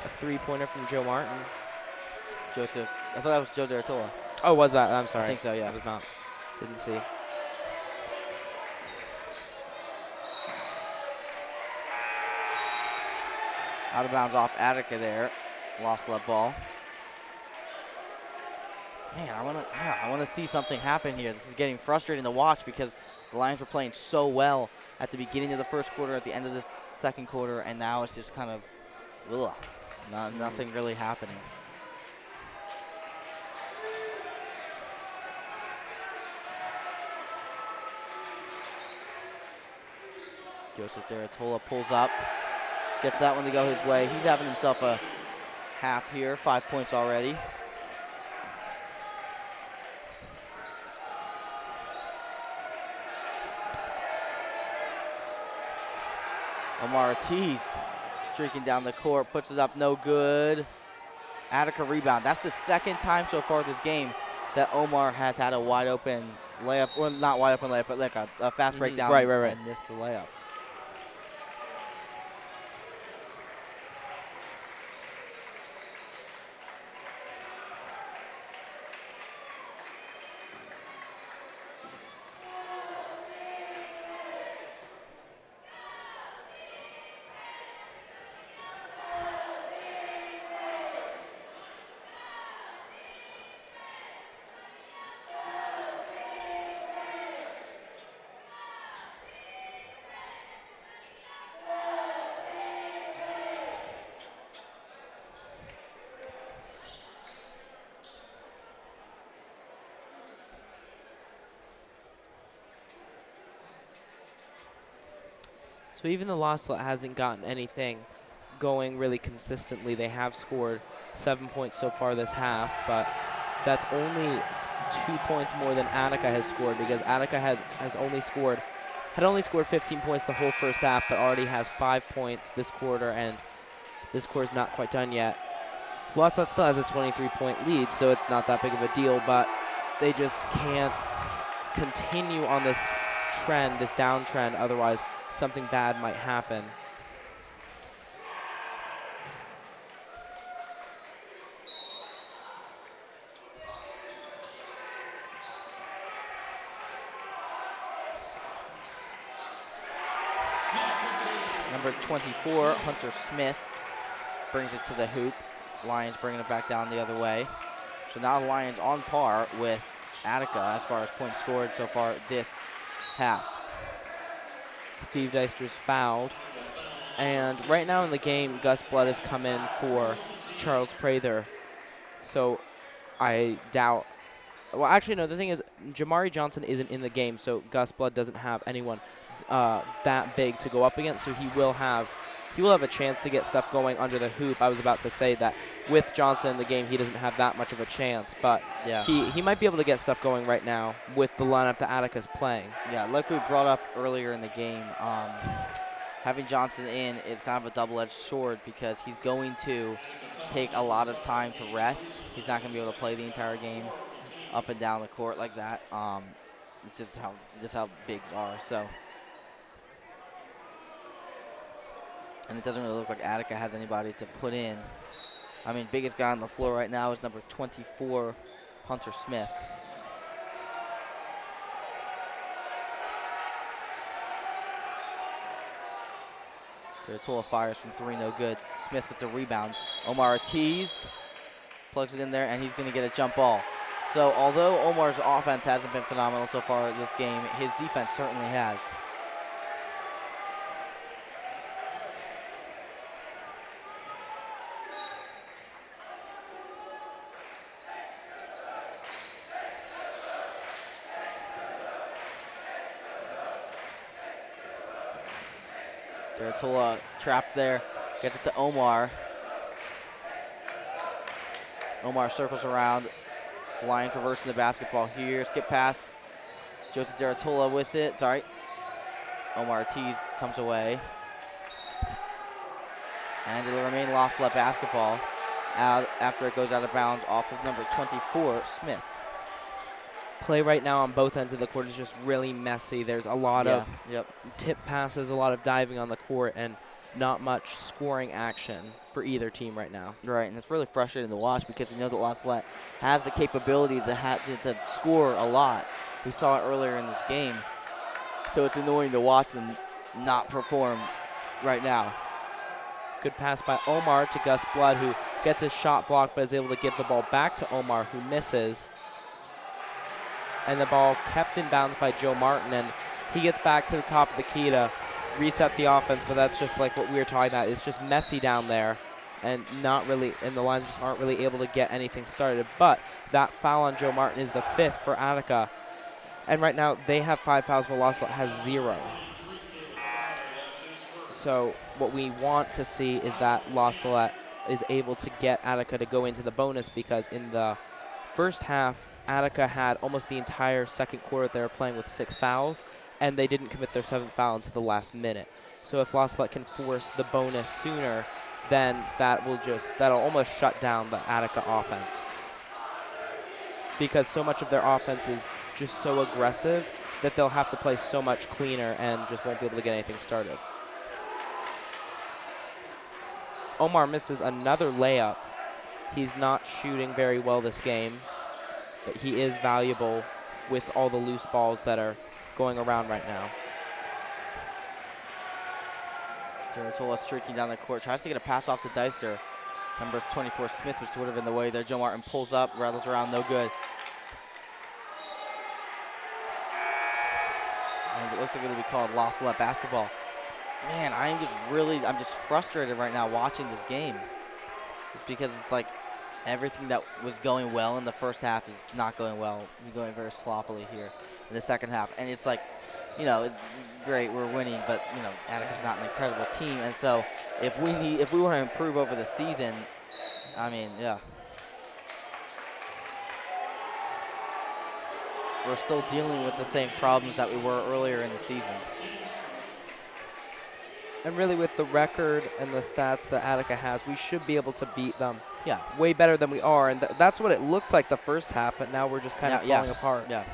a three-pointer from Joe Martin. Joseph, I thought that was Joe Derritola. Oh, was that? I'm sorry. I think so, yeah. It was not. Didn't see. Out of bounds off Attica there. Lost that ball. Man, I want to see something happen here. This is getting frustrating to watch because the Lions were playing so well at the beginning of the first quarter, at the end of the second quarter, and now it's just kind of, nothing really happening. Joseph Derritola pulls up, gets that one to go his way. He's having himself a half here, 5 points already. Omar Ortiz streaking down the court, puts it up, no good. Attica rebound. That's the second time so far this game that Omar has had a wide open layup, or not wide open layup, but like a fast breakdown Right. and missed the layup. So even the Salette hasn't gotten anything going really consistently. They have scored 7 points so far this half, but that's only 2 points more than Attica has scored, because Attica had only scored 15 points the whole first half, but already has 5 points this quarter, and this quarter's not quite done yet. Salette still has a 23-point lead, so it's not that big of a deal, but they just can't continue on this trend, this downtrend, otherwise something bad might happen. Number 24, Hunter Smith, brings it to the hoop. Lions bringing it back down the other way. So now the Lions on par with Attica as far as points scored so far this half. Steve Deister's fouled. And right now in the game, Gus Blood has come in for Charles Prather. So I doubt. Well, actually, no, the thing is, Jamari Johnson isn't in the game, so Gus Blood doesn't have anyone that big to go up against, so he will have a chance to get stuff going under the hoop. I was about to say that with Johnson in the game, he doesn't have that much of a chance, but yeah, he might be able to get stuff going right now with the lineup that Attica's playing. Yeah, like we brought up earlier in the game, having Johnson in is kind of a double-edged sword, because he's going to take a lot of time to rest. He's not going to be able to play the entire game up and down the court like that. It's just how bigs are. So, and it doesn't really look like Attica has anybody to put in. I mean, biggest guy on the floor right now is number 24, Hunter Smith. Dertola fires from three, no good. Smith with the rebound. Omar Ortiz plugs it in there, and he's going to get a jump ball. So although Omar's offense hasn't been phenomenal so far this game, his defense certainly has. Dertola trapped there, gets it to Omar. Omar circles around. Lions reversing the basketball here. Skip pass. Joseph Dertola with it. Sorry. Omar Ortiz comes away. And it'll remain Salette basketball out after it goes out of bounds off of number 24, Smith. Play right now on both ends of the court is just really messy. There's a lot of tip passes, a lot of diving on the court, and not much scoring action for either team right now. Right, and it's really frustrating to watch, because we know that Salette has the capability to score a lot. We saw it earlier in this game. So it's annoying to watch them not perform right now. Good pass by Omar to Gus Blood, who gets his shot blocked but is able to give the ball back to Omar, who misses. And the ball kept in bounds by Joe Martin, and he gets back to the top of the key to reset the offense, but that's just like what we were talking about. It's just messy down there, and the Lions just aren't really able to get anything started. But that foul on Joe Martin is the 5th for Attica, and right now they have 5 fouls, but Salette has 0. So what we want to see is that Salette is able to get Attica to go into the bonus, because in the first half, Attica had almost the entire second quarter they were playing with 6 fouls, and they didn't commit their 7th foul until the last minute. So if La Salette can force the bonus sooner, then that'll almost shut down the Attica offense. Because so much of their offense is just so aggressive that they'll have to play so much cleaner and just won't be able to get anything started. Omar misses another layup. He's not shooting very well this game, but he is valuable with all the loose balls that are going around right now. Duratola streaking down the court, tries to get a pass off to Deister. Numbers 24 Smith, which would have been the way there. Joe Martin pulls up, rattles around, no good. And it looks like it'll be called La Salette basketball. Man, I'm just frustrated right now watching this game. Just because it's like everything that was going well in the first half is not going well. You're going very sloppily here in the second half. And it's like, it's great, we're winning, but, Attica's not an incredible team. And so if we want to improve over the season, I mean, yeah. We're still dealing with the same problems that we were earlier in the season. And really with the record and the stats that Attica has, we should be able to beat them. Yeah. Way better than we are. And that's what it looked like the first half, but now we're just kind of falling apart. Yeah.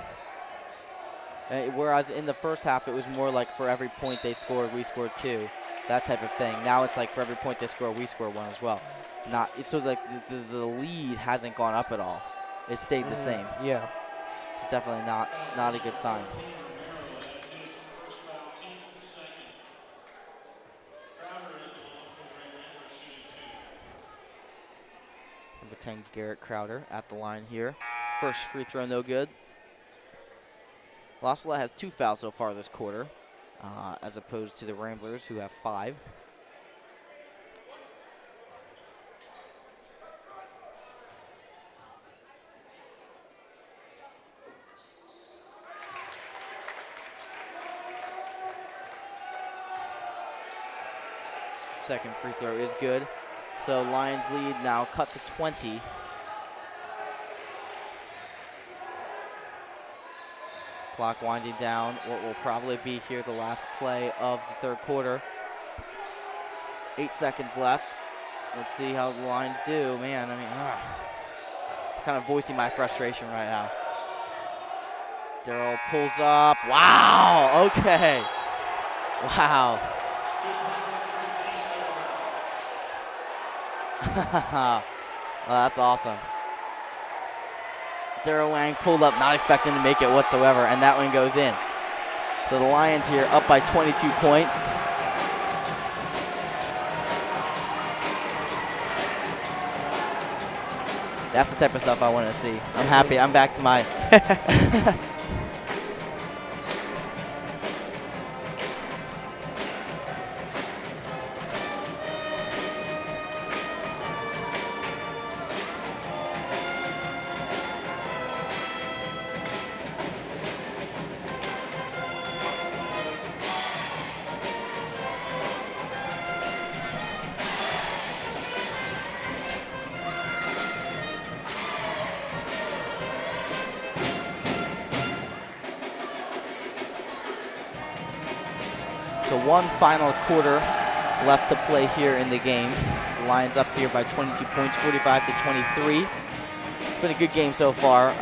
Whereas in the first half, it was more like for every point they scored, we scored 2, that type of thing. Now it's like for every point they score, we score 1 as well. So like the lead hasn't gone up at all. It stayed the same. Yeah. It's definitely not a good sign. Number 10, Garrett Crowder at the line here. First free throw, no good. La Salette has 2 fouls so far this quarter, as opposed to the Ramblers, who have 5. Second free throw is good. So Lions lead now cut to 20. Clock winding down. What will probably be here the last play of the third quarter. 8 seconds left. Let's see how the Lions do. Man, I mean, kind of voicing my frustration right now. Darrell pulls up. Wow, okay. Wow. Well, that's awesome. Darrell Wang pulled up, not expecting to make it whatsoever, and that one goes in. So the Lions here up by 22 points. That's the type of stuff I want to see. I'm happy. I'm back to my... So one final quarter left to play here in the game. The Lions up here by 22 points, 45 to 23. It's been a good game so far.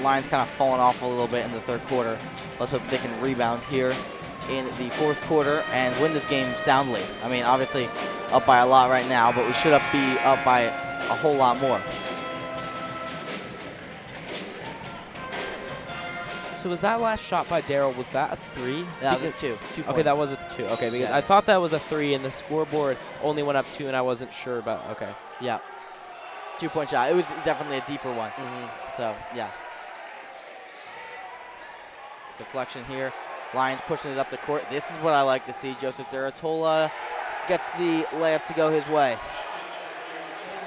Lions kind of falling off a little bit in the third quarter. Let's hope they can rebound here in the fourth quarter and win this game soundly. I mean, obviously up by a lot right now, but we should be up by a whole lot more. So was that last shot by Darrell, was that a 3? That was a 2. Okay, that was a 2. Okay, because I thought that was a 3 and the scoreboard only went up 2 and I wasn't sure, but okay. Yeah. 2-point shot. It was definitely a deeper one. So, yeah. Deflection here. Lions pushing it up the court. This is what I like to see. Joseph Duratola gets the layup to go his way.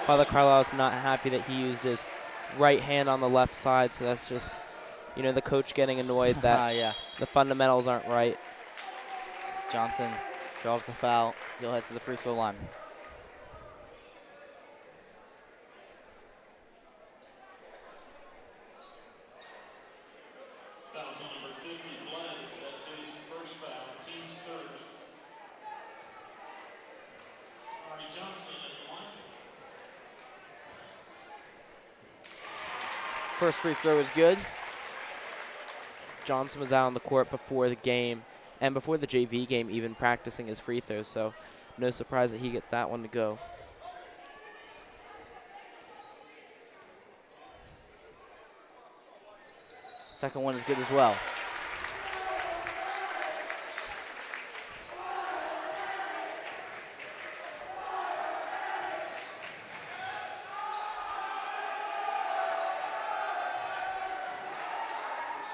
Father Carlisle's not happy that he used his right hand on the left side, so that's just... the coach getting annoyed that the fundamentals aren't right. Johnson draws the foul. He'll head to the free throw line. Foul on number 50, Blend. That's his first foul, team's third. Johnson at the line. First free throw is good. Johnson was out on the court before the game and before the JV game, even practicing his free throws, so no surprise that he gets that one to go. Second one is good as well.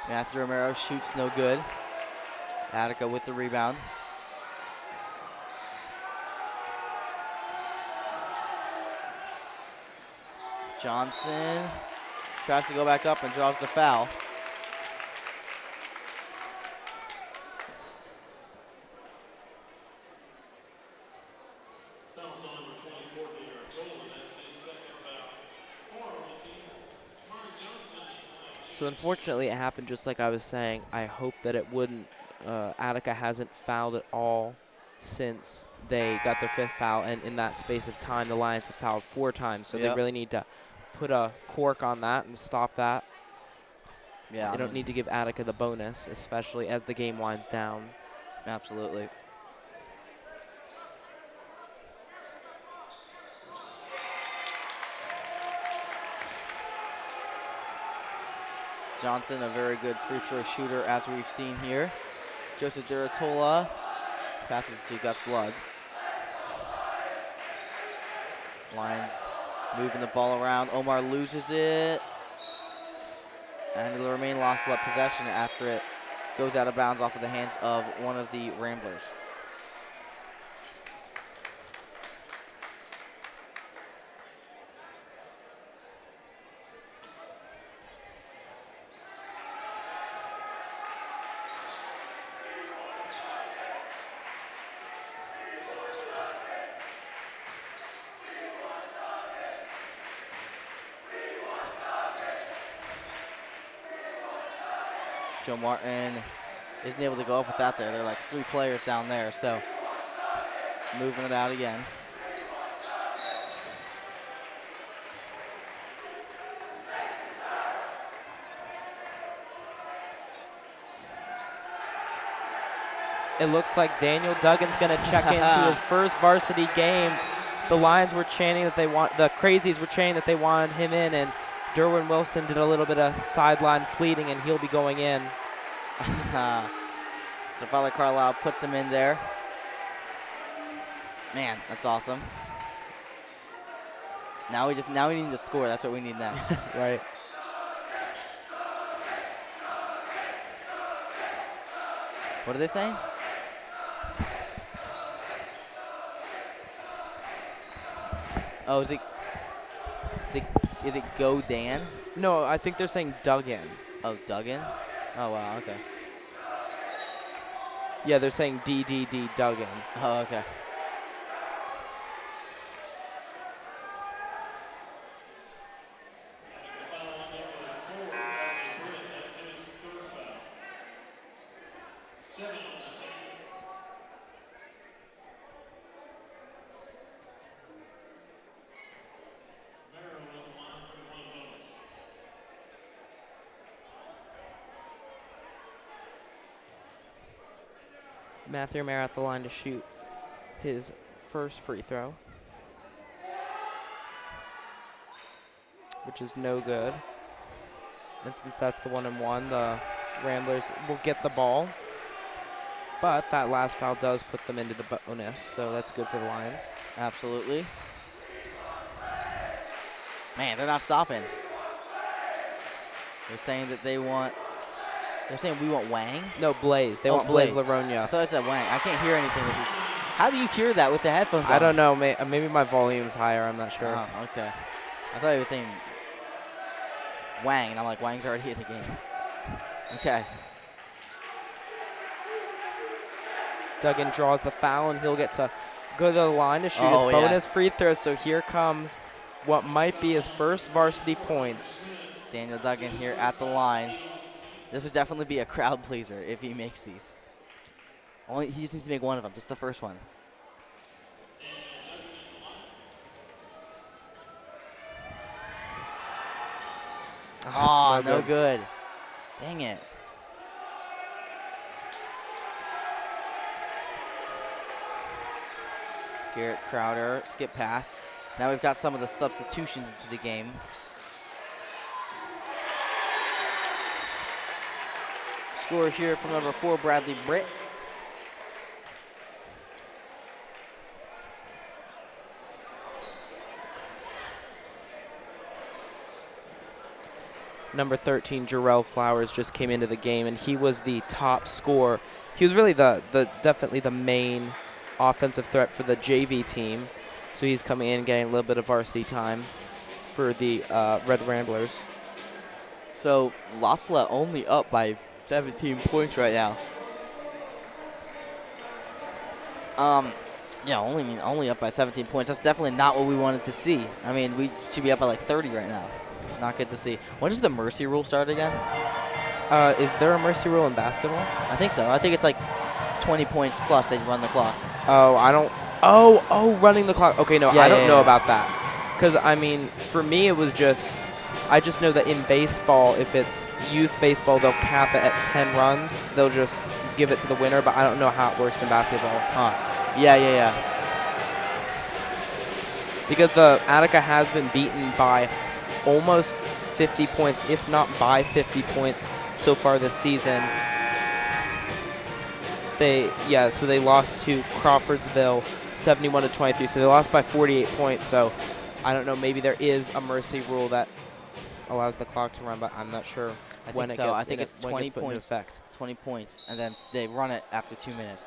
Matthew Romero shoots no good. Attica with the rebound. Johnson tries to go back up and draws the foul. Fouls on number 24, Tola. That's his second foul. 4 on the team. Jamari Johnson. So unfortunately, it happened just like I was saying. I hope that it wouldn't. Attica hasn't fouled at all since they got their 5th foul, and in that space of time, the Lions have fouled 4 times. So they really need to put a cork on that and stop that. Yeah, they don't need to give Attica the bonus, especially as the game winds down. Absolutely. Johnson, a very good free throw shooter, as we've seen here. Joseph Duratola passes to Gus Blood. Lions moving the ball around. Omar loses it. And it'll remain lost left possession after it goes out of bounds off of the hands of one of the Ramblers. Joe Martin isn't able to go up with that there. There are like 3 players down there, so moving it out again. It looks like Daniel Duggan's going to check into his first varsity game. The Lions were chanting that the Crazies were chanting that they wanted him in, and Derwin Wilson did a little bit of sideline pleading, and he'll be going in. So Father Carlisle puts him in there. Man, that's awesome. Now we need him to score. That's what we need next. Right. What are they saying? Oh, is it Go Dan? No, I think they're saying Duggan. Oh, Duggan? Oh, wow, okay. Yeah, they're saying DDD Duggan. Oh, okay. The foul on number 4, that's his 3rd foul. 7 on the team. Merrill at the line for 1 bonus. Matthew Romero at the line to shoot his first free throw, which is no good. And since that's the 1-and-1, the Ramblers will get the ball. But that last foul does put them into the bonus, so that's good for the Lions. Absolutely. Man, they're not stopping. They're saying that they want. They're saying we want Wang. No, Blaze. They want Blaze Laronia. I thought I said Wang. I can't hear anything with these. How do you hear that with the headphones on? I don't know. Maybe my volume's higher. I'm not sure. Oh, okay. I thought he was saying Wang, and I'm like, Wang's already in the game. Okay. Duggan draws the foul, and he'll get to go to the line to shoot his bonus free throw. So here comes what might be his first varsity points. Daniel Duggan here at the line. This would definitely be a crowd pleaser if he makes these. He just needs to make one of them, just the first one. Oh, no good. Dang it. Garrett Crowder, skip pass. Now we've got some of the substitutions into the game. Score here from number 4, Bradley Britt. Number 13, Jarrell Flowers, just came into the game, and he was the top scorer. He was really definitely the main offensive threat for the JV team. So he's coming in, getting a little bit of varsity time for the Red Ramblers. So La Salette only up by 17 points right now. Yeah, only up by 17 points. That's definitely not what we wanted to see. I mean, we should be up by like 30 right now. Not good to see. When does the mercy rule start again? Is there a mercy rule in basketball? I think so. I think it's like 20 points plus they run the clock. Oh, I don't. Oh, running the clock. Okay, no, Yeah, I don't yeah, know yeah. about that. Because, I mean, for me, it was just, I just know that in baseball, if it's youth baseball, they'll cap it at 10 runs. They'll just give it to the winner, but I don't know how it works in basketball. Yeah. Because the Attica has been beaten by almost 50 points, if not by 50 points so far this season. So they lost to Crawfordsville 71-23, so they lost by 48 points. So I don't know, maybe there is a mercy rule that allows the clock to run, but I'm not sure when it gets. I think it's 20 put into points. effect. 20 points, and then they run it after 2 minutes.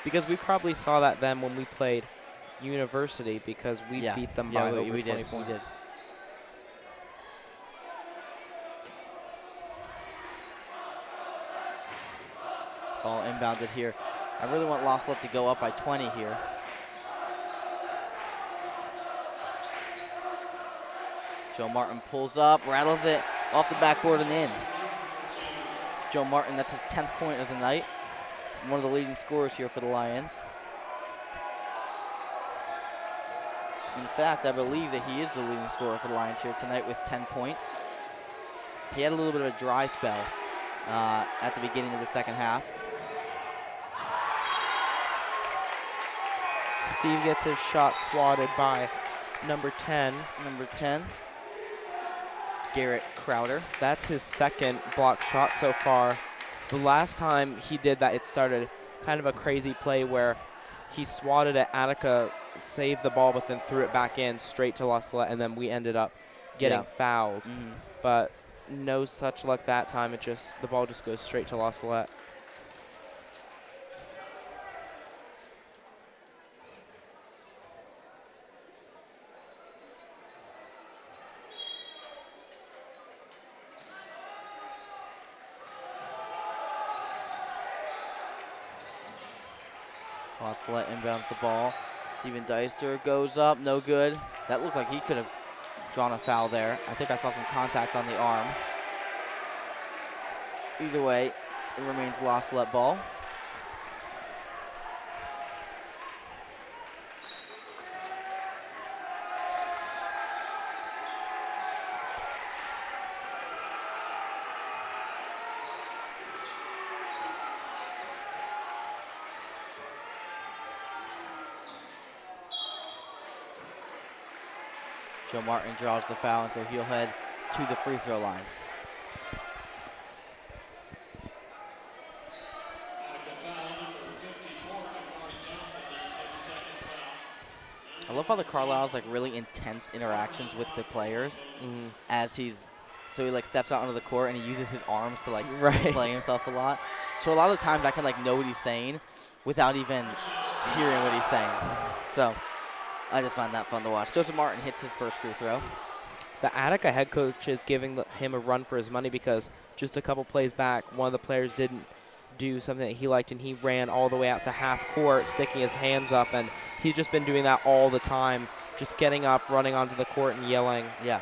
Because we probably saw that then when we played University, because we beat them by over 20 points. We did. Ball inbounded here. I really want La Salette to go up by 20 here. Joe Martin pulls up, rattles it off the backboard and in. Joe Martin, that's his 10th point of the night. One of the leading scorers here for the Lions. In fact, I believe that he is the leading scorer for the Lions here tonight with 10 points. He had a little bit of a dry spell at the beginning of the second half. Steve gets his shot swatted by number 10. Number 10, Garrett Crowder. That's his second block shot so far. The last time he did that, it started kind of a crazy play where he swatted at Attica, saved the ball, but then threw it back in straight to La Salette, and then we ended up getting fouled. Mm-hmm. But no such luck that time. The ball just goes straight to La Salette. La Salette inbounds the ball. Steven Deister goes up, no good. That looked like he could have drawn a foul there. I think I saw some contact on the arm. Either way, it remains La Salette ball. Joe Martin draws the foul, and so he'll head to the free throw line. At the foul, number 54, Jamari Johnson, that's his second foul. I love how the Carlisle's like really intense interactions with the players as he like steps out onto the court and he uses his arms to like display himself a lot. So a lot of the times I can like know what he's saying without even hearing what he's saying. So I just find that fun to watch. Joseph Martin hits his first free throw. The Attica head coach is giving him a run for his money because just a couple plays back, one of the players didn't do something that he liked, and he ran all the way out to half court, sticking his hands up, and he's just been doing that all the time, just getting up, running onto the court, and yelling. Yeah.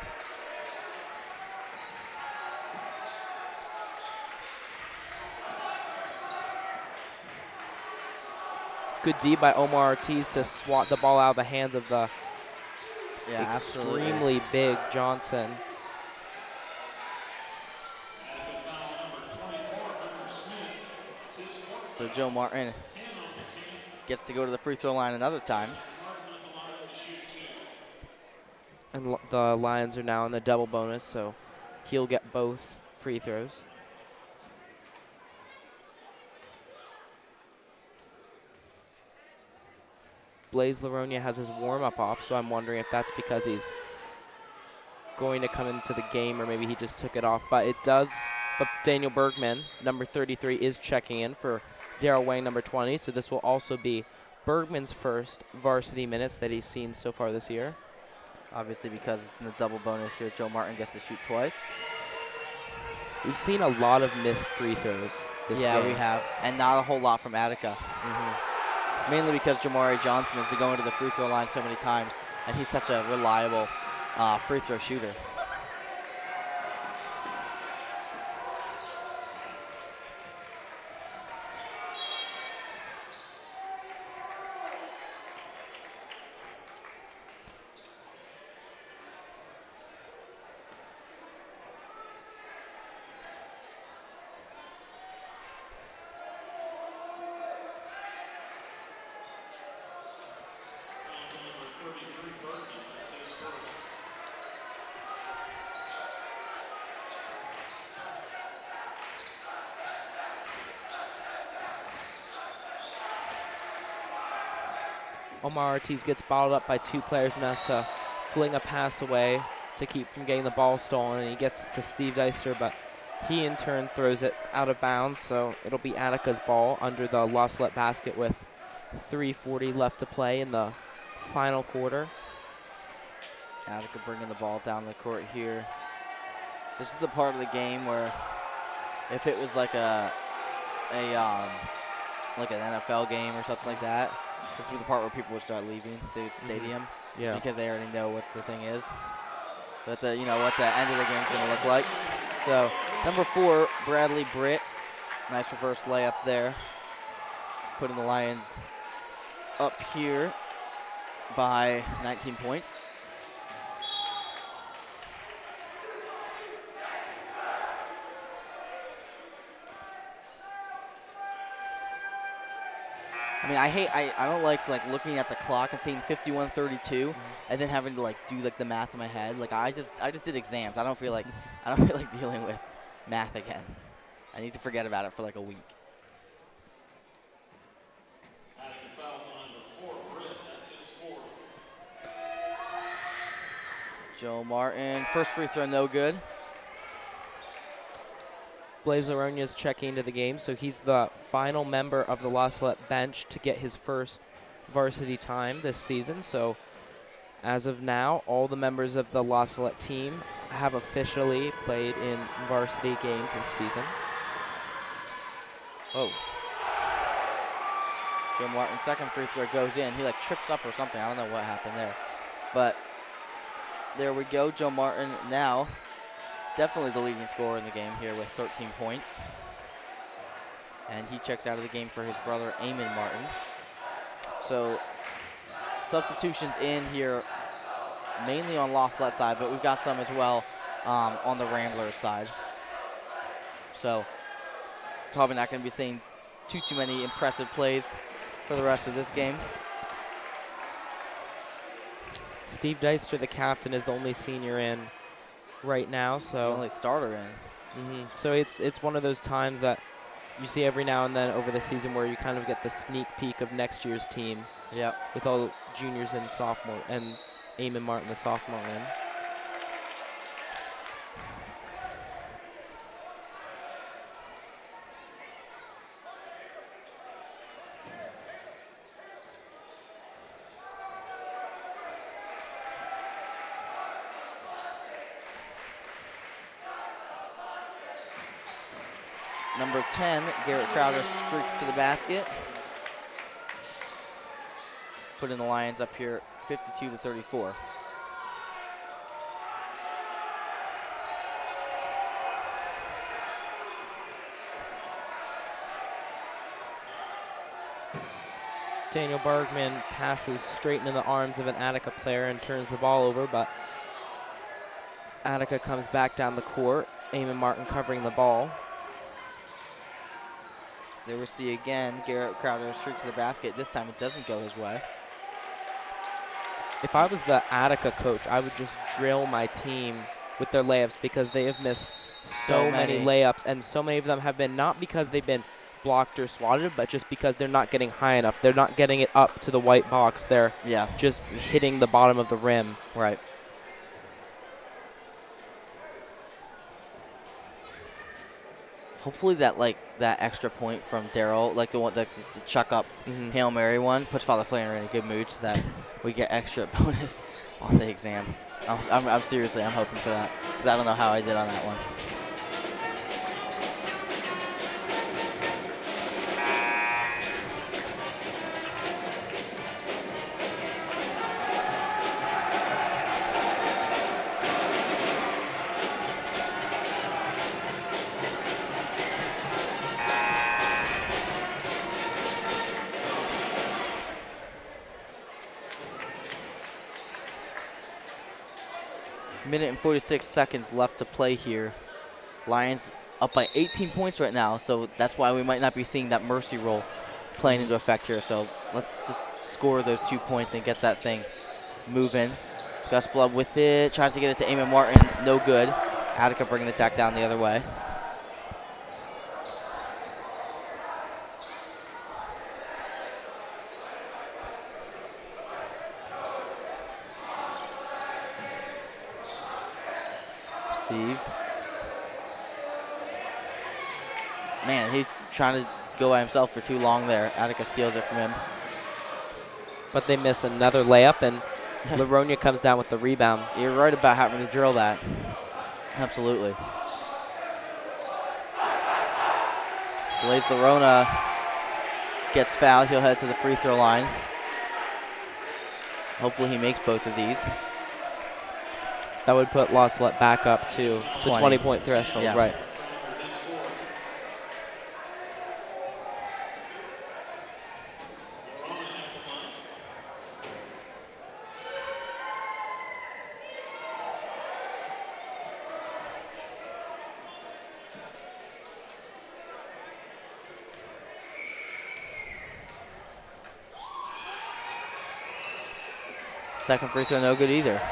Good D by Omar Ortiz to swat the ball out of the hands of the Yeah, absolutely. extremely big Johnson. Attica foul number 24, Hunter Smith. That's his fourth So foul. Joe Martin 10 on the team. gets to go to the free throw line another time. Martin at the line to shoot 2. And the Lions are now in the double bonus, so he'll get both free throws. Blaze Laronia has his warm-up off, so I'm wondering if that's because he's going to come into the game or maybe he just took it off. But Daniel Bergman, number 33, is checking in for Daryl Wang, number 20. So this will also be Bergman's first varsity minutes that he's seen so far this year. Obviously, because it's in the double bonus here, Joe Martin gets to shoot twice. We've seen a lot of missed free throws this Yeah, game. we have. And not a whole lot from Attica. Mainly because Jamari Johnson has been going to the free throw line so many times, and he's such a reliable free throw shooter. Fouls on number 33, Bergman. That's his first. Omar Ortiz gets bottled up by two players and has to fling a pass away to keep from getting the ball stolen, and he gets it to Steve Deister, but he in turn throws it out of bounds, so it'll be Attica's ball under the La Salette basket with 3:40 left to play in the final quarter. Attica bringing the ball down the court here. This is the part of the game where if it was like like an NFL game or something like that, this would be the part where people would start leaving the stadium just because they already know what the thing is. What the what the end of the game is going to look like. So number 4, Bradley Britt, nice reverse layup there, putting the Lions up here by 19 points. I mean, I don't like looking at the clock and seeing 51:32 and then having to do the math in my head. Like I just did exams. I don't feel like dealing with math again. I need to forget about it for like a week. Attica fouls on number 4, Britt. That's his fourth. Joe Martin, first free throw, no good. Blaze Laronia is checking into the game, so he's the final member of the La Salette bench to get his first varsity time this season. So as of now, all the members of the La Salette team have officially played in varsity games this season. Oh. Joe Martin, second free throw goes in. He trips up or something. I don't know what happened there. But there we go. Joe Martin now definitely the leading scorer in the game here with 13 points. And he checks out of the game for his brother, Eamon Martin. So substitutions in here, mainly on La Salette side, but we've got some as well on the Ramblers side. So probably not going to be seeing too many impressive plays for the rest of this game. Steve Deister, the captain, is the only senior in right now, The so only starter in. so it's one of those times that you see every now and then over the season where you kind of get the sneak peek of next year's team. Yep. With all juniors and sophomore and Eamon Martin, the sophomore, in. Number 10, Garrett Crowder streaks to the basket. Putting the Lions up here 52-34. Daniel Bergman passes straight into the arms of an Attica player and turns the ball over, but Attica comes back down the court. Eamon Martin covering the ball. There we see again Garrett Crowder straight to the basket. This time it doesn't go his way. If I was the Attica coach, I would just drill my team with their layups because they have missed so many layups, and so many of them have been not because they've been blocked or swatted, but just because they're not getting high enough. They're not getting it up to the white box. They're just hitting the bottom of the rim. Right. Hopefully that extra point from Daryl, like the one the chuck up Hail Mary one, puts Father Flannery in a good mood so that we get extra bonus on the exam. I'm seriously, I'm hoping for that because I don't know how I did on that one. Minute and 46 seconds left to play here. Lions up by 18 points right now, so that's why we might not be seeing that mercy roll playing into effect here. So let's just score those 2 points and get that thing moving. Gus Blood with it, tries to get it to Eamon Martin, no good. Attica bringing it back down the other way. Steve. Man, he's trying to go by himself for too long there. Attica steals it from him. But they miss another layup, and Laronia comes down with the rebound. You're right about having to drill that. Absolutely. Blaze Larona gets fouled. He'll head to the free throw line. Hopefully he makes both of these. That would put La Salette back up to the 20-point threshold, yeah. Right. Second free throw, no good either.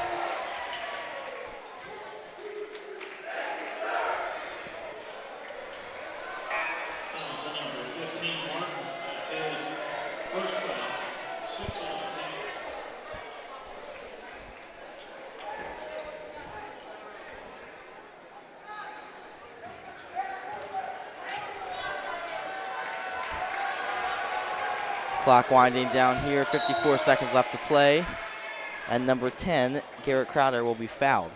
Clock winding down here, 54 seconds left to play. And number 10, Garrett Crowder, will be fouled.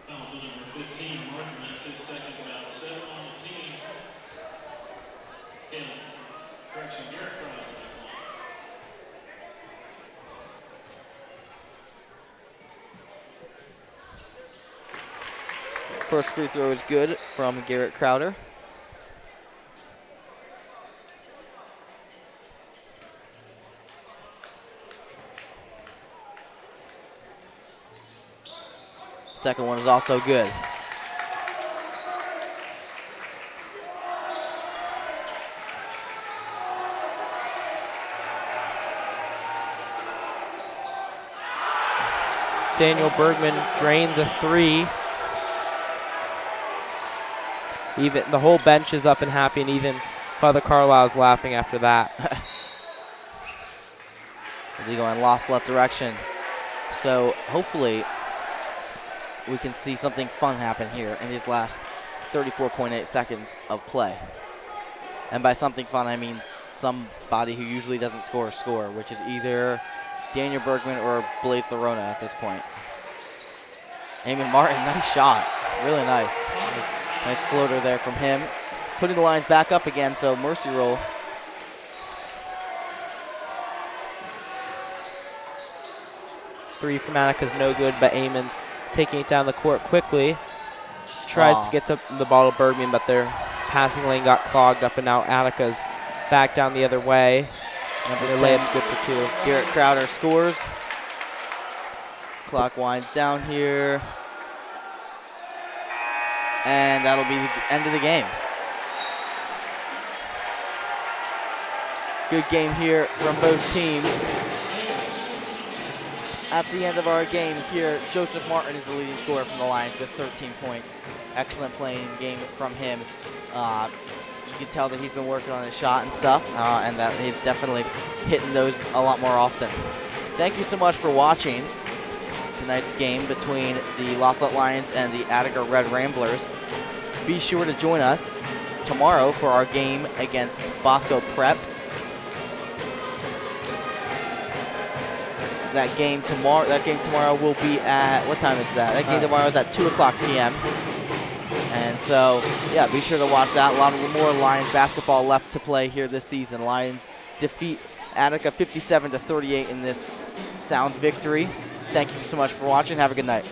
Fouls on number 15, Martin. That's his second foul. 7 on the team. Garrett Crowder. First free throw is good from Garrett Crowder. Second one is also good. Daniel Bergman drains a three. Even the whole bench is up and happy, and even Father Carlisle's laughing after that. They go in La Salette direction. So hopefully we can see something fun happen here in these last 34.8 seconds of play. And by something fun, I mean somebody who usually doesn't score, which is either Daniel Bergman or Blaze Larona at this point. Eamon Martin, nice shot. Really nice. Nice floater there from him. Putting the lines back up again, so mercy roll. Three from Attica's no good, but Eamon's taking it down the court quickly. Tries to get to the ball to Bergman, but their passing lane got clogged up, and now Attica's back down the other way. Number Their 10, layup's good for 2. Garrett Crowder scores. Clock winds down here. And that'll be the end of the game. Good game here from both teams. At the end of our game here, Joseph Martin is the leading scorer from the Lions with 13 points. Excellent playing game from him. You can tell that he's been working on his shot and stuff, and that he's definitely hitting those a lot more often. Thank you so much for watching tonight's game between the Lost Lions and the Attica Red Ramblers. Be sure to join us tomorrow for our game against Bosco Prep. That game tomorrow will be at, what time is that? That game tomorrow is at 2 o'clock p.m. And so, yeah, be sure to watch that. A lot of more Lions basketball left to play here this season. Lions defeat Attica 57-38 in this sound victory. Thank you so much for watching. Have a good night.